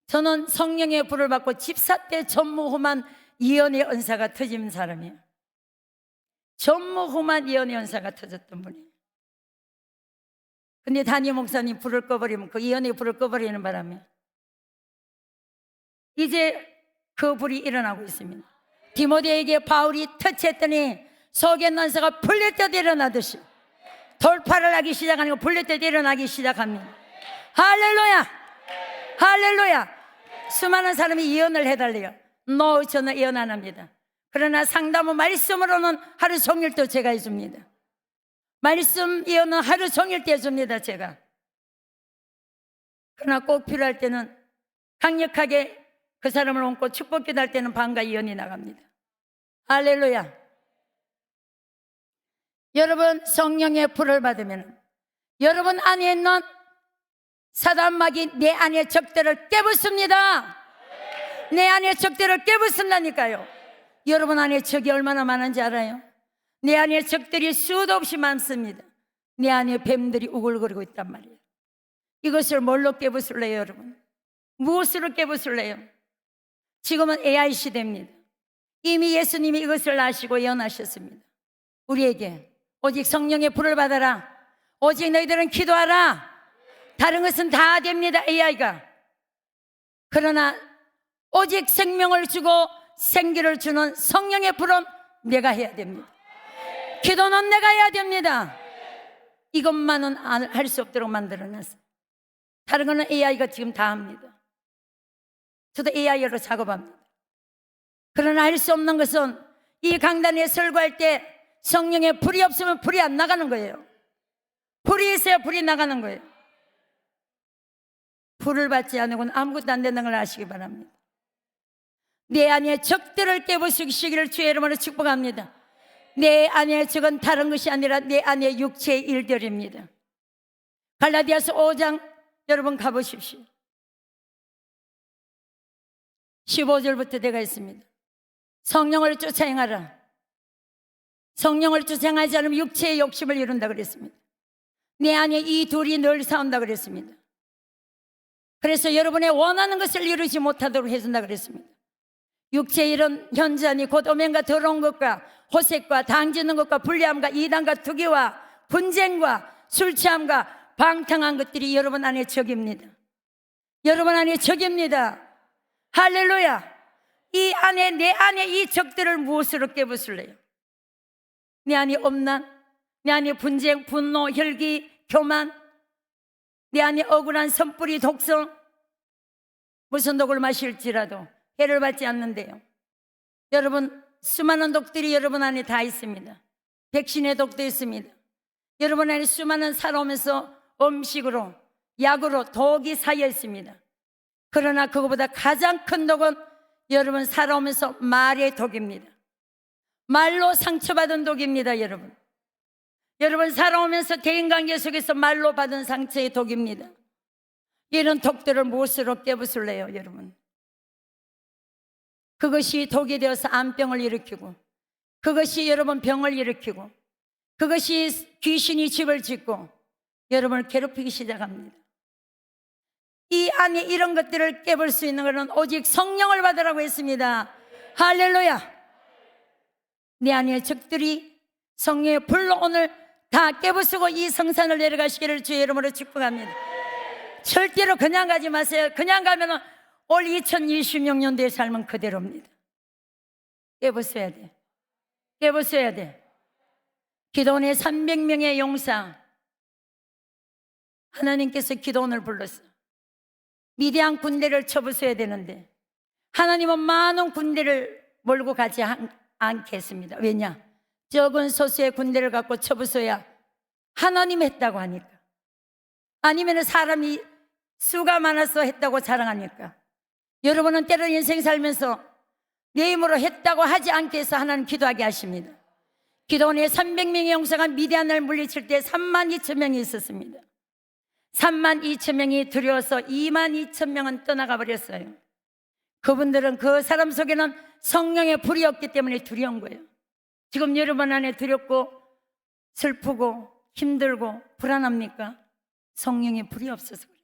저는 성령의 불을 받고 집사 때 전무후만 예언의 은사가 터진 사람이에요. 전무후만 예언의 은사가 터졌던 분이에요. 근데 담임 목사님 불을 꺼버리면, 그 예언의 불을 꺼버리는 바람에 이제 그 불이 일어나고 있습니다. 디모데에게 바울이 터치했더니 속에 난사가 풀릴 때 일어나듯이 돌파를 하기 시작하는 거, 풀릴 때 일어나기 시작합니다. 할렐루야. 할렐루야. 수많은 사람이 예언을 해달래요. 저는 예언 안 합니다. 그러나 상담은 말씀으로는 하루 종일 또 제가 해줍니다. 말씀 예언은 하루 종일 때 해줍니다. 제가. 그러나 꼭 필요할 때는 강력하게 그 사람을 얹고 축복기도 할 때는 방과 예언이 나갑니다. 할렐루야. 여러분, 성령의 불을 받으면 여러분 안에 있는 사단마귀 내 안의 적들을 깨부숩니다. 내 안의 적들을 깨부숩다니까요. 여러분 안에 적이 얼마나 많은지 알아요? 내 안에 적들이 수도 없이 많습니다. 내 안에 뱀들이 우글거리고 있단 말이에요. 이것을 뭘로 깨부술래요 여러분? 무엇으로 깨부술래요? 지금은 AI 시대입니다. 이미 예수님이 이것을 아시고 예언하셨습니다. 우리에게 오직 성령의 불을 받아라. 오직 너희들은 기도하라. 다른 것은 다 됩니다. AI가. 그러나 오직 생명을 주고 생기를 주는 성령의 불은 내가 해야 됩니다. 기도는 내가 해야 됩니다. 이것만은 할 수 없도록 만들어놨어요. 다른 거는 AI가 지금 다 합니다. 저도 AI로 작업합니다. 그러나 할 수 없는 것은 이 강단에 설교할 때 성령의 불이 없으면 불이 안 나가는 거예요. 불이 있어야 불이 나가는 거예요. 불을 받지 않으고는 아무것도 안 된다는 걸 아시기 바랍니다. 내 안에 적들을 깨부수시기를 주의 이름으로 축복합니다. 내 안의 적은 다른 것이 아니라 내 안의 육체의 일들입니다. 갈라디아서 5장 여러분 가보십시오. 15절부터 되어 있습니다. 성령을 쫓아 행하라. 성령을 쫓아 행하지 않으면 육체의 욕심을 이룬다 그랬습니다. 내 안에 이 둘이 늘 싸운다 그랬습니다. 그래서 여러분의 원하는 것을 이루지 못하도록 해준다 그랬습니다. 육체의 일은 현저하니 곧 오면과 더러운 것과 호색과 당짓는 것과 불리함과 이단과 투기와 분쟁과 술 취함과 방탕한 것들이 여러분 안에 적입니다. 여러분 안에 적입니다. 할렐루야. 이 안에, 내 안에 이 적들을 무엇으로 깨부술래요? 내 안에 엄난, 내 안에 분쟁, 분노, 혈기, 교만, 내 안에 억울한 선뿌리, 독성, 무슨 독을 마실지라도 해를 받지 않는데요. 여러분, 수많은 독들이 여러분 안에 다 있습니다. 백신의 독도 있습니다. 여러분 안에 수많은 살아오면서 음식으로, 약으로 독이 쌓여 있습니다. 그러나 그거보다 가장 큰 독은 여러분 살아오면서 말의 독입니다. 말로 상처받은 독입니다. 여러분 살아오면서 대인관계 속에서 말로 받은 상처의 독입니다. 이런 독들을 무엇으로 깨부술래요? 여러분, 그것이 독이 되어서 암병을 일으키고, 그것이 여러분 병을 일으키고, 그것이 귀신이 집을 짓고 여러분을 괴롭히기 시작합니다. 이 안에 이런 것들을 깨볼 수 있는 것은 오직 성령을 받으라고 했습니다. 할렐루야. 내 안에 적들이 성령의 불로 오늘 다 깨부수고 이 성산을 내려가시기를 주의 이름으로 축복합니다. 절대로 그냥 가지 마세요. 그냥 가면 올 2026년도의 삶은 그대로입니다. 깨부숴야 돼. 깨부숴야 돼. 기도원의 300명의 용사, 하나님께서 기도원을 불렀어요. 미디안 군대를 쳐부숴야 되는데 하나님은 많은 군대를 몰고 가지 않겠습니다. 왜냐? 적은 소수의 군대를 갖고 쳐부숴야 하나님 했다고 하니까. 아니면 사람이 수가 많아서 했다고 자랑하니까. 여러분은 때로는 인생 살면서 내 힘으로 했다고 하지 않게 해서 하나님 기도하게 하십니다. 기도원의 300명의 용사가 미디안을 물리칠 때 32,000명이 있었습니다. 32,000명이 두려워서 22,000명은 떠나가 버렸어요. 그분들은 그 사람 속에는 성령의 불이 없기 때문에 두려운 거예요. 지금 여러분 안에 두렵고 슬프고 힘들고 불안합니까? 성령의 불이 없어서 그래요.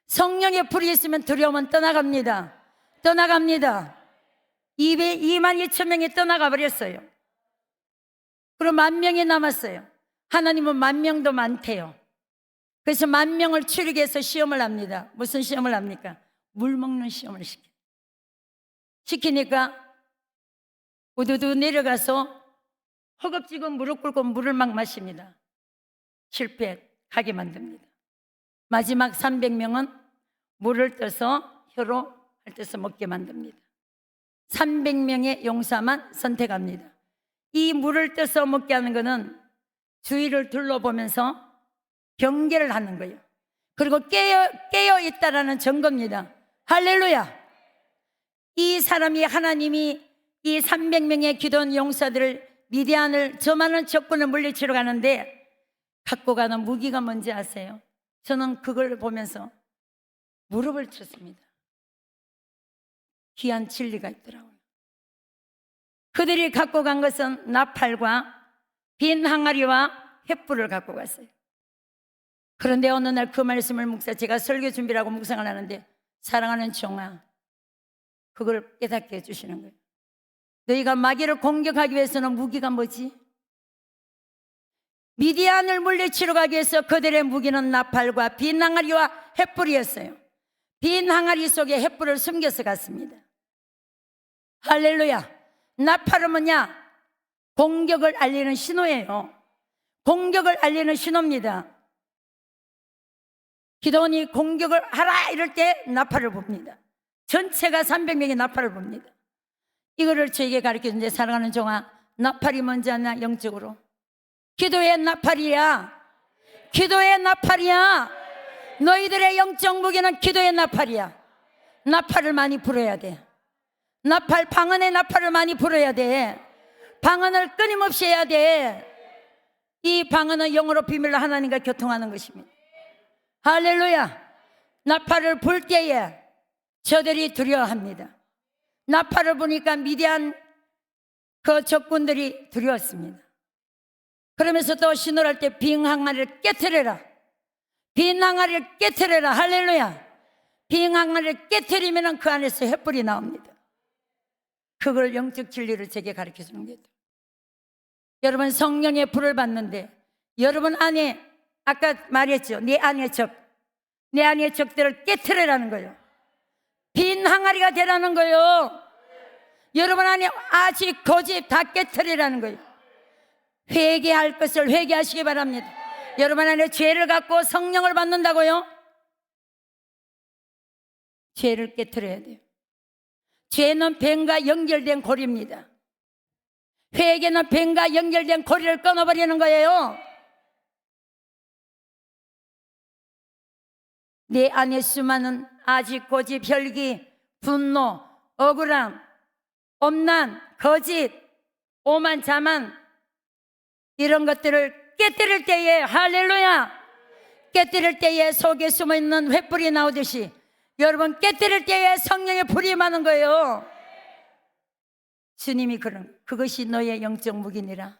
성령의 불이 있으면 두려움은 떠나갑니다. 떠나갑니다. 22,000명이 떠나가 버렸어요. 그럼 10,000명이 남았어요. 하나님은 10,000명도 많대요. 그래서 10,000명을 추리게 해서 시험을 합니다. 무슨 시험을 합니까? 물 먹는 시험을 시키니까 우두두 내려가서 허겁지겁 무릎 꿇고 물을 막 마십니다. 실패하게 만듭니다. 마지막 300명은 물을 떠서 혀로 핥아서 먹게 만듭니다. 300명의 용사만 선택합니다. 이 물을 떠서 먹게 하는 것은 주위를 둘러보면서 경계를 하는 거예요. 그리고 깨어 있다라는 증거입니다. 할렐루야. 이 사람이, 하나님이 이 300명의 기도원 용사들을, 미디안을, 저 많은 적군을 물리치러 가는데 갖고 가는 무기가 뭔지 아세요? 저는 그걸 보면서 무릎을 쳤습니다. 귀한 진리가 있더라고요. 그들이 갖고 간 것은 나팔과 빈 항아리와 횃불을 갖고 갔어요. 그런데 어느 날 그 말씀을 제가 설교 준비를 하고 묵상을 하는데, 사랑하는 종아, 그걸 깨닫게 해주시는 거예요. 너희가 마귀를 공격하기 위해서는 무기가 뭐지? 미디안을 물리치러 가기 위해서 그들의 무기는 나팔과 빈 항아리와 횃불이었어요. 빈 항아리 속에 횃불을 숨겨서 갔습니다. 할렐루야. 나팔은 뭐냐? 공격을 알리는 신호예요. 공격을 알리는 신호입니다. 기도원이 공격을 하라 이럴 때 나팔을 봅니다. 전체가 300명의 나팔을 봅니다. 이거를 저에게 가르쳐주는데, 사랑하는 종아, 나팔이 뭔지 아나? 영적으로 기도의 나팔이야. 기도의 나팔이야. 너희들의 영적 무기는 기도의 나팔이야. 나팔을 많이 불어야 돼. 나팔, 방언의 나팔을 많이 불어야 돼. 방언을 끊임없이 해야 돼. 이 방언은 영어로 비밀로 하나님과 교통하는 것입니다. 할렐루야. 나팔을 불 때에 저들이 두려워합니다. 나팔을 보니까 미디안 그 적군들이 두려웠습니다. 그러면서 또 신호할 때 빈 항아리를 깨트려라. 빈 항아리를 깨트려라. 할렐루야. 빈 항아리를 깨트리면 그 안에서 횃불이 나옵니다. 그걸 영적 진리를 제게 가르쳐 주는 거예요. 여러분, 성령의 불을 받는데 여러분 안에, 아까 말했죠, 내 안의 적들을 깨트리라는 거예요. 빈 항아리가 되라는 거예요. 여러분 안에 아직 고집 다 깨트리라는 거예요. 회개할 것을 회개하시기 바랍니다. 여러분 안에 죄를 갖고 성령을 받는다고요? 죄를 깨트려야 돼요. 죄는 뱀과 연결된 고리입니다. 회개는 뱀과 연결된 고리를 끊어버리는 거예요. 내 안에 수많은 아직, 고집, 혈기, 분노, 억울함, 엄난, 거짓, 오만, 자만, 이런 것들을 깨뜨릴 때에, 할렐루야, 깨뜨릴 때에 속에 숨어있는 횃불이 나오듯이 여러분 깨뜨릴 때에 성령의 불이 임하는 거예요. 주님이 그것이 너의 영적 무기니라.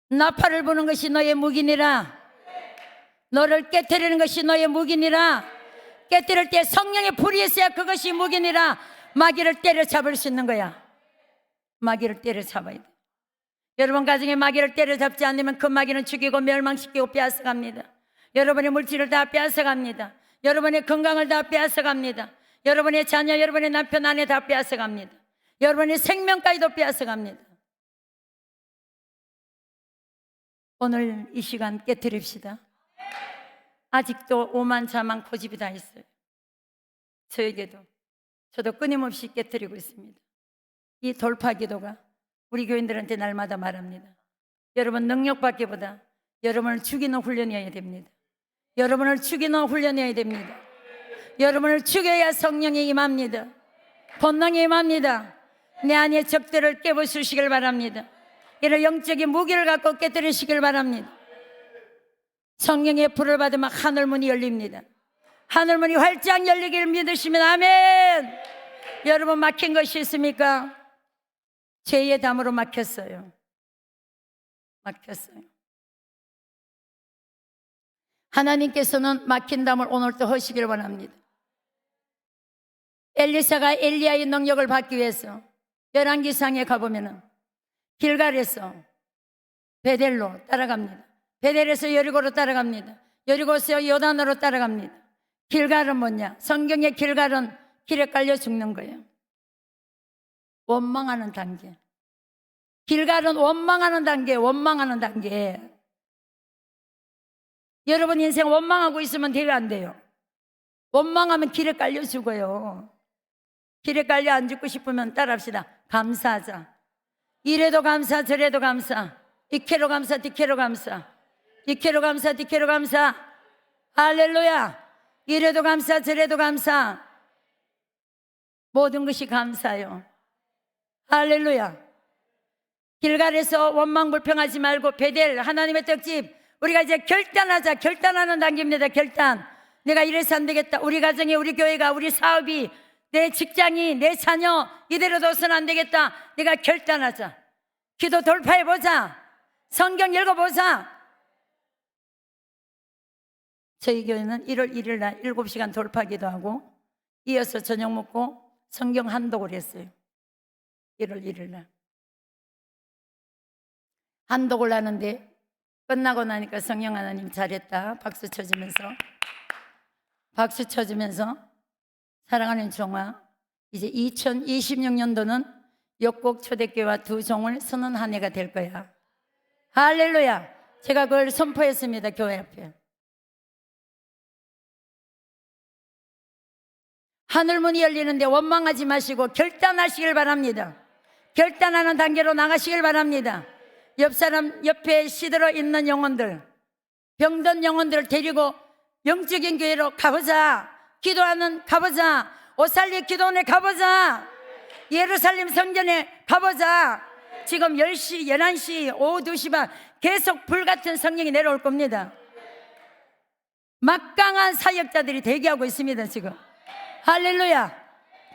나팔을 부는 것이 너의 무기니라. 너를 깨뜨리는 것이 너의 무기니라. 깨뜨릴 때 성령의 불이 있어야 그것이 무기니라. 마귀를 때려잡을 수 있는 거야. 마귀를 때려잡아야 돼. 여러분 가정에 마귀를 때려잡지 않으면 그 마귀는 죽이고 멸망시키고 빼앗아갑니다. 여러분의 물질을 다 빼앗아갑니다. 여러분의 건강을 다 빼앗아갑니다. 여러분의 자녀, 여러분의 남편, 아내 다 빼앗아갑니다. 여러분의 생명까지도 빼앗아갑니다. 오늘 이 시간 깨뜨립시다. 아직도 오만자만 고집이 다 있어요. 저에게도, 저도 끊임없이 깨뜨리고 있습니다. 이 돌파 기도가 우리 교인들한테 날마다 말합니다. 여러분 능력받기보다 여러분을 죽이는 훈련이어야 됩니다. 여러분을 죽이는 훈련이어야 됩니다. 여러분을 죽여야 성령이 임합니다. 권능이 임합니다. 내 안의 적들을 깨부수시길 바랍니다. 이런 영적인 무기를 갖고 깨뜨리시길 바랍니다. 성령의 불을 받으면 하늘문이 열립니다. 하늘문이 활짝 열리길 믿으시면 아멘. 여러분 막힌 것이 있습니까? 죄의 담으로 막혔어요. 막혔어요. 하나님께서는 막힌 담을 오늘도 하시길 원합니다. 엘리사가 엘리야의 능력을 받기 위해서 열왕기상에 가보면은 길갈에서 베델로 따라갑니다. 베델에서 여리고로 따라갑니다. 여리고에서 요단으로 따라갑니다. 길갈은 뭐냐? 성경의 길갈은 길에 깔려 죽는 거예요. 원망하는 단계. 길갈은 원망하는 단계, 원망하는 단계. 여러분 인생 원망하고 있으면 대회 안 돼요. 원망하면 길에 깔려 죽어요. 길에 깔려 안 죽고 싶으면 따라합시다. 감사하자. 이래도 감사, 저래도 감사. 이케로 감사, 디케로 감사. 이케로 감사, 디케로 감사. 할렐루야. 이래도 감사, 저래도 감사. 모든 것이 감사요. 할렐루야. 길갈에서 원망불평하지 말고 베델, 하나님의 떡집, 우리가 이제 결단하자. 결단하는 단계입니다. 결단. 내가 이래서 안 되겠다. 우리 가정이, 우리 교회가, 우리 사업이, 내 직장이, 내 자녀 이대로 둬서는 안 되겠다. 내가 결단하자. 기도 돌파해보자. 성경 읽어보자. 저희 교회는 1월 1일 날 7시간 돌파 기도하고 이어서 저녁 먹고 성경 한독을 했어요. 1월 1일 날 한독을 하는데 끝나고 나니까 성령 하나님 잘했다 박수 쳐주면서 사랑하는 종아, 이제 2026년도는 역곡 초대교회와 두 종을 서는 한 해가 될 거야. 할렐루야. 제가 그걸 선포했습니다. 교회 앞에. 하늘문이 열리는데 원망하지 마시고 결단하시길 바랍니다. 결단하는 단계로 나가시길 바랍니다. 옆 사람 옆에 시들어 있는 영혼들, 병든 영혼들을 데리고 영적인 교회로 가보자. 기도하는 가보자. 오살리 기도원에 가보자. 예루살렘 성전에 가보자. 지금 10시, 11시, 오후 2시 반 계속 불같은 성령이 내려올 겁니다. 막강한 사역자들이 대기하고 있습니다. 지금 할렐루야.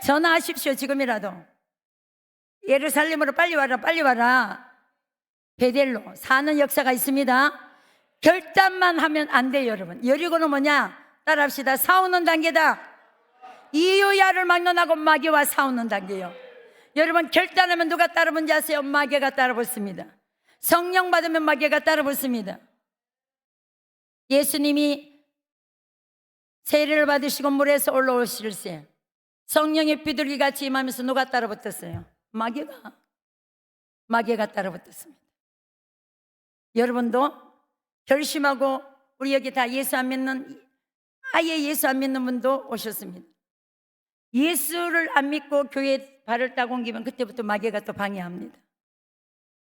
전화하십시오. 지금이라도 예루살렘으로 빨리 와라, 빨리 와라. 베델로 사는 역사가 있습니다. 결단만 하면 안 돼요, 여러분. 여리고는 뭐냐? 따라합시다. 싸우는 단계다. 이유야를 막론하고 마귀와 싸우는 단계요. 여러분, 결단하면 누가 따라붙는지 아세요? 마귀가 따라붙습니다. 성령 받으면 마귀가 따라붙습니다. 예수님이 세례를 받으시고 물에서 올라오실 때 성령의 비둘기같이 임하면서 누가 따라붙었어요? 마귀가 따라붙었습니다. 여러분도 결심하고, 우리 여기 다 예수 안 믿는, 아예 예수 안 믿는 분도 오셨습니다. 예수를 안 믿고 교회에 발을 따고 옮기면 그때부터 마귀가 또 방해합니다.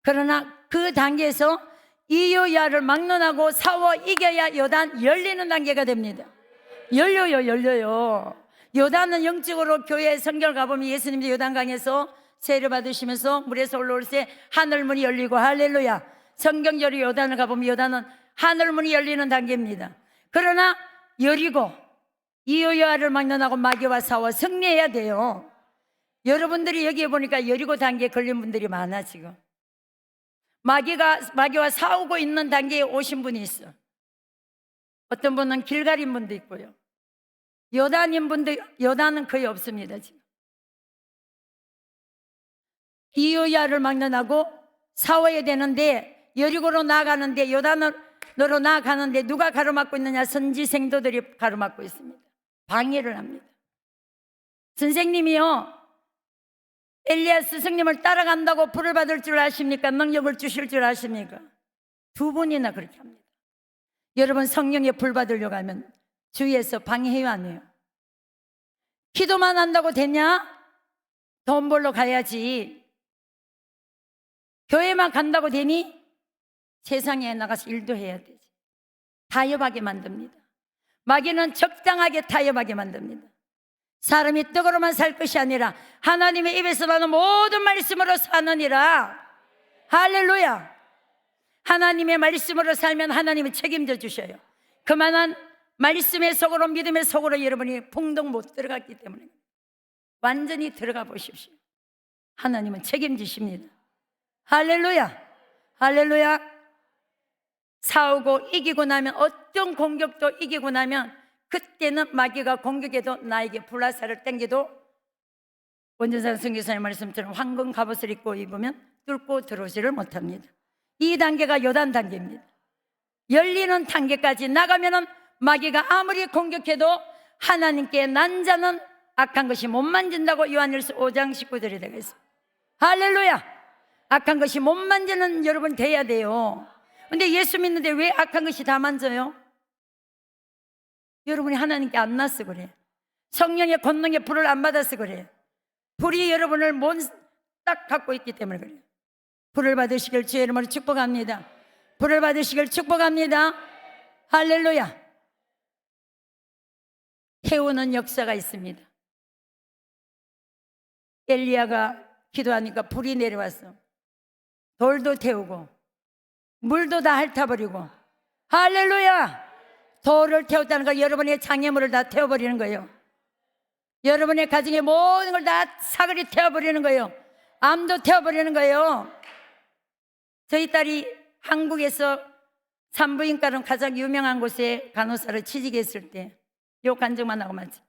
그러나 그 단계에서 이유야를 막론하고 싸워 이겨야 요단 열리는 단계가 됩니다. 열려요. 요단은 영적으로 교회 성경을 가보면 예수님도 요단강에서 세례 받으시면서 물에서 올라올 때 하늘문이 열리고, 할렐루야. 성경적으로 요단을 가보면 요단은 하늘문이 열리는 단계입니다. 그러나 여리고 이유야를 막론하고 마귀와 싸워 승리해야 돼요. 여러분들이 여기에 보니까 여리고 단계에 걸린 분들이 많아. 지금 마귀와 싸우고 있는 단계에 오신 분이 있어. 어떤 분은 길갈인 분도 있고요, 요단인 분도, 요단은 거의 없습니다. 지금 이유야를 막론하고 싸워야 되는데, 여리고로 나아가는데, 요단으로 나아가는데 누가 가로막고 있느냐? 선지 생도들이 가로막고 있습니다. 방해를 합니다. 선생님이요, 엘리야 스승님을 따라간다고 불을 받을 줄 아십니까? 능력을 주실 줄 아십니까? 두 번이나 그렇게 합니다. 여러분, 성령에 불 받으려고 하면 주위에서 방해해요, 안 해요? 기도만 한다고 되냐? 돈 벌러 가야지. 교회만 간다고 되니? 세상에 나가서 일도 해야 되지. 타협하게 만듭니다. 마귀는 적당하게 타협하게 만듭니다. 사람이 떡으로만 살 것이 아니라 하나님의 입에서 받는 모든 말씀으로 사느니라. 할렐루야. 하나님의 말씀으로 살면 하나님이 책임져 주셔요. 그만한 말씀의 속으로, 믿음의 속으로 여러분이 풍덩 못 들어갔기 때문에 완전히 들어가 보십시오. 하나님은 책임지십니다. 할렐루야. 할렐루야. 싸우고 이기고 나면, 어떤 공격도 이기고 나면 그때는 마귀가 공격해도 나에게 불화살을 땡겨도 원전상 선교사님 말씀처럼 황금 갑옷을 입으면 뚫고 들어오지를 못합니다. 이 단계가 요단 단계입니다. 열리는 단계까지 나가면은 마귀가 아무리 공격해도 하나님께 난 자는 악한 것이 못 만진다고 요한일서 5장 19절에 되어 있습니다. 할렐루야. 악한 것이 못 만지는 여러분 돼야 돼요. 근데 예수 믿는데 왜 악한 것이 다 만져요? 여러분이 하나님께 안 나서 그래. 성령의 권능의 불을 안 받아서 그래. 불이 여러분을 딱 갖고 있기 때문에 그래요. 불을 받으시길 주의 이름으로 축복합니다. 불을 받으시길 축복합니다. 할렐루야. 태우는 역사가 있습니다. 엘리야가 기도하니까 불이 내려왔어. 돌도 태우고 물도 다 핥아버리고, 할렐루야. 돌을 태웠다는 거 여러분의 장애물을 다 태워버리는 거예요. 여러분의 가정의 모든 걸 다 사거리 태워버리는 거예요. 암도 태워버리는 거예요. 저희 딸이 한국에서 산부인과로 가장 유명한 곳에 간호사로 취직했을 때, 요 간증만 하고 마치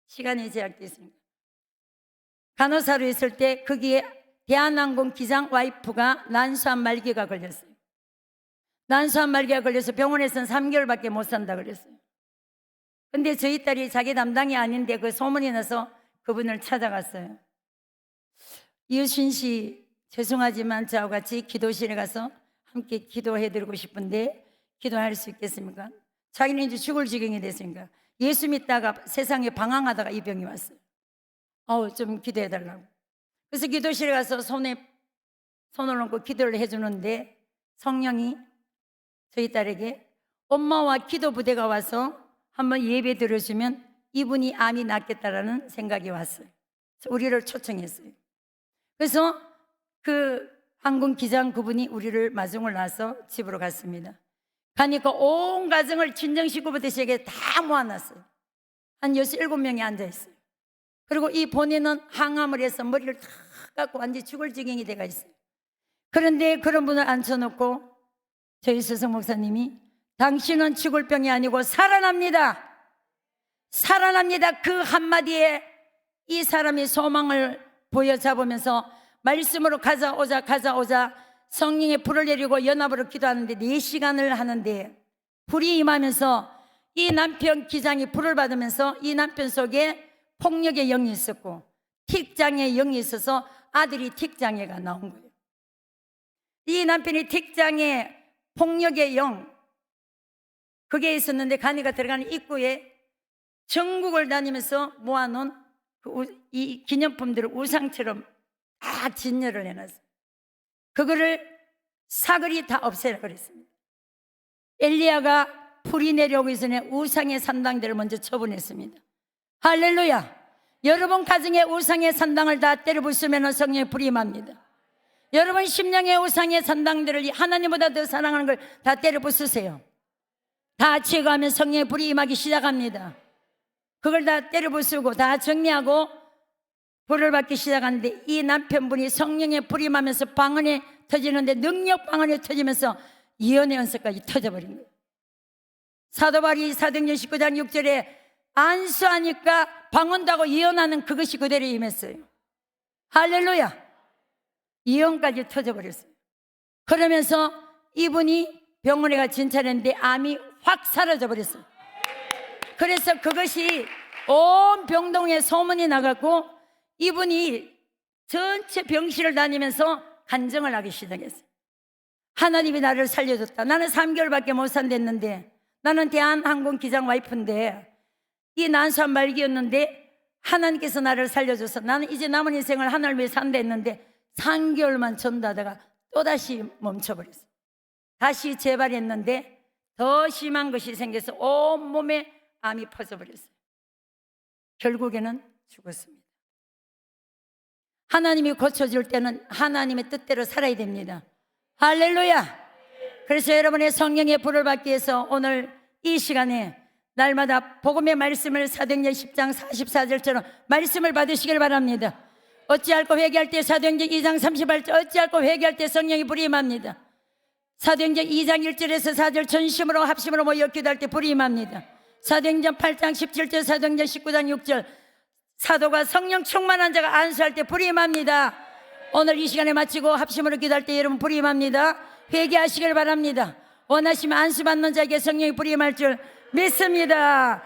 시간이 제약되어 있습니다. 간호사로 있을 때 거기에 대한항공 기장 와이프가 난소암 말기가 걸렸어요. 난소암 말기가 걸려서 병원에서는 3개월밖에 못 산다 그랬어요. 근데 저희 딸이 자기 담당이 아닌데 그 소문이 나서 그분을 찾아갔어요. 이효신 씨, 죄송하지만 저하고 같이 기도실에 가서 함께 기도해드리고 싶은데 기도할 수 있겠습니까? 자기는 이제 죽을 지경이 됐으니까. 예수 믿다가 세상에 방황하다가 이 병이 왔어요. 좀 기도해달라고. 그래서 기도실에 가서 손에 손을 얹고 기도를 해주는데 성령이 저희 딸에게 엄마와 기도 부대가 와서 한번 예배 드려주면 이분이 암이 낫겠다라는 생각이 왔어요. 우리를 초청했어요. 그래서 그 항공 기장 그분이 우리를 마중을 놔서 집으로 갔습니다. 가니까 온 가정을 친정식구부터 시작해 다 모아놨어요. 한 6, 7명이 앉아있어요. 그리고 이 본인은 항암을 해서 머리를 다 갖고 완전히 죽을 지경이 돼가 있어요. 그런데 그런 분을 앉혀놓고 저희 스승 목사님이 당신은 죽을 병이 아니고 살아납니다. 살아납니다. 그 한마디에 이 사람이 소망을 보여잡으면서 말씀으로 가자 오자 성령의 불을 내리고 연합으로 기도하는데 4시간을 하는데 불이 임하면서 이 남편 기장이 불을 받으면서 이 남편 속에 폭력의 영이 있었고 틱장의 영이 있어서 아들이 틱장애가 나온 거예요. 이 남편이 틱장애 폭력의 영 그게 있었는데 간이가 들어가는 입구에 전국을 다니면서 모아놓은 이 기념품들을 우상처럼 다 진열을 해놨어요. 그거를 사거리 다 없애라 그랬습니다. 엘리야가 불이 내려오기 전에 우상의 산당들을 먼저 처분했습니다. 할렐루야. 여러분 가정의 우상의 산당을 다 때려 부수면 성령의 불이 임합니다. 여러분 심령의 우상의 산당들을 하나님보다 더 사랑하는 걸 다 때려 부수세요. 다 제거하면 성령의 불이 임하기 시작합니다. 그걸 다 때려 부수고 다 정리하고 불을 받기 시작하는데 이 남편분이 성령의 불이 임하면서 방언이 터지는데 능력 방언이 터지면서 예언의 언석까지 터져버린 거예요. 사도 바울이 사도행전 19장 6절에 안수하니까 방언도 하고 예언하는 그것이 그대로 임했어요. 할렐루야. 예언까지 터져버렸어요. 그러면서 이분이 병원에 가 진찰했는데 암이 확 사라져 버렸어요. 그래서 그것이 온 병동에 소문이 나갔고 이분이 전체 병실을 다니면서 간증을 하기 시작했어요. 하나님이 나를 살려줬다. 나는 3개월밖에 못 산댔는데 나는 대한항공 기장 와이프인데 이 난소암 말기였는데 하나님께서 나를 살려줘서 나는 이제 남은 인생을 하나님을 위해 산다 했는데 3개월만 전도하다가 또다시 멈춰버렸어요. 다시 재발했는데 더 심한 것이 생겨서 온몸에 암이 퍼져버렸어요. 결국에는 죽었습니다. 하나님이 고쳐줄 때는 하나님의 뜻대로 살아야 됩니다. 할렐루야. 그래서 여러분의 성령의 불을 받기 위해서 오늘 이 시간에 날마다 복음의 말씀을 사도행전 10장 44절처럼 말씀을 받으시길 바랍니다. 어찌할꼬 회개할 때 사도행전 2장 38절 어찌할꼬 회개할 때 성령이 불이 임합니다. 사도행전 2장 1절에서 4절 전심으로 합심으로 모여 기도할 때 불이 임합니다. 사도행전 8장 17절 사도행전 19장 6절 사도가 성령 충만한 자가 안수할 때 불이 임합니다. 오늘 이 시간에 마치고 합심으로 기도할 때 여러분 불이 임합니다. 회개하시길 바랍니다. 원하시면 안수 받는 자에게 성령이 불이 임할 줄 믿습니다.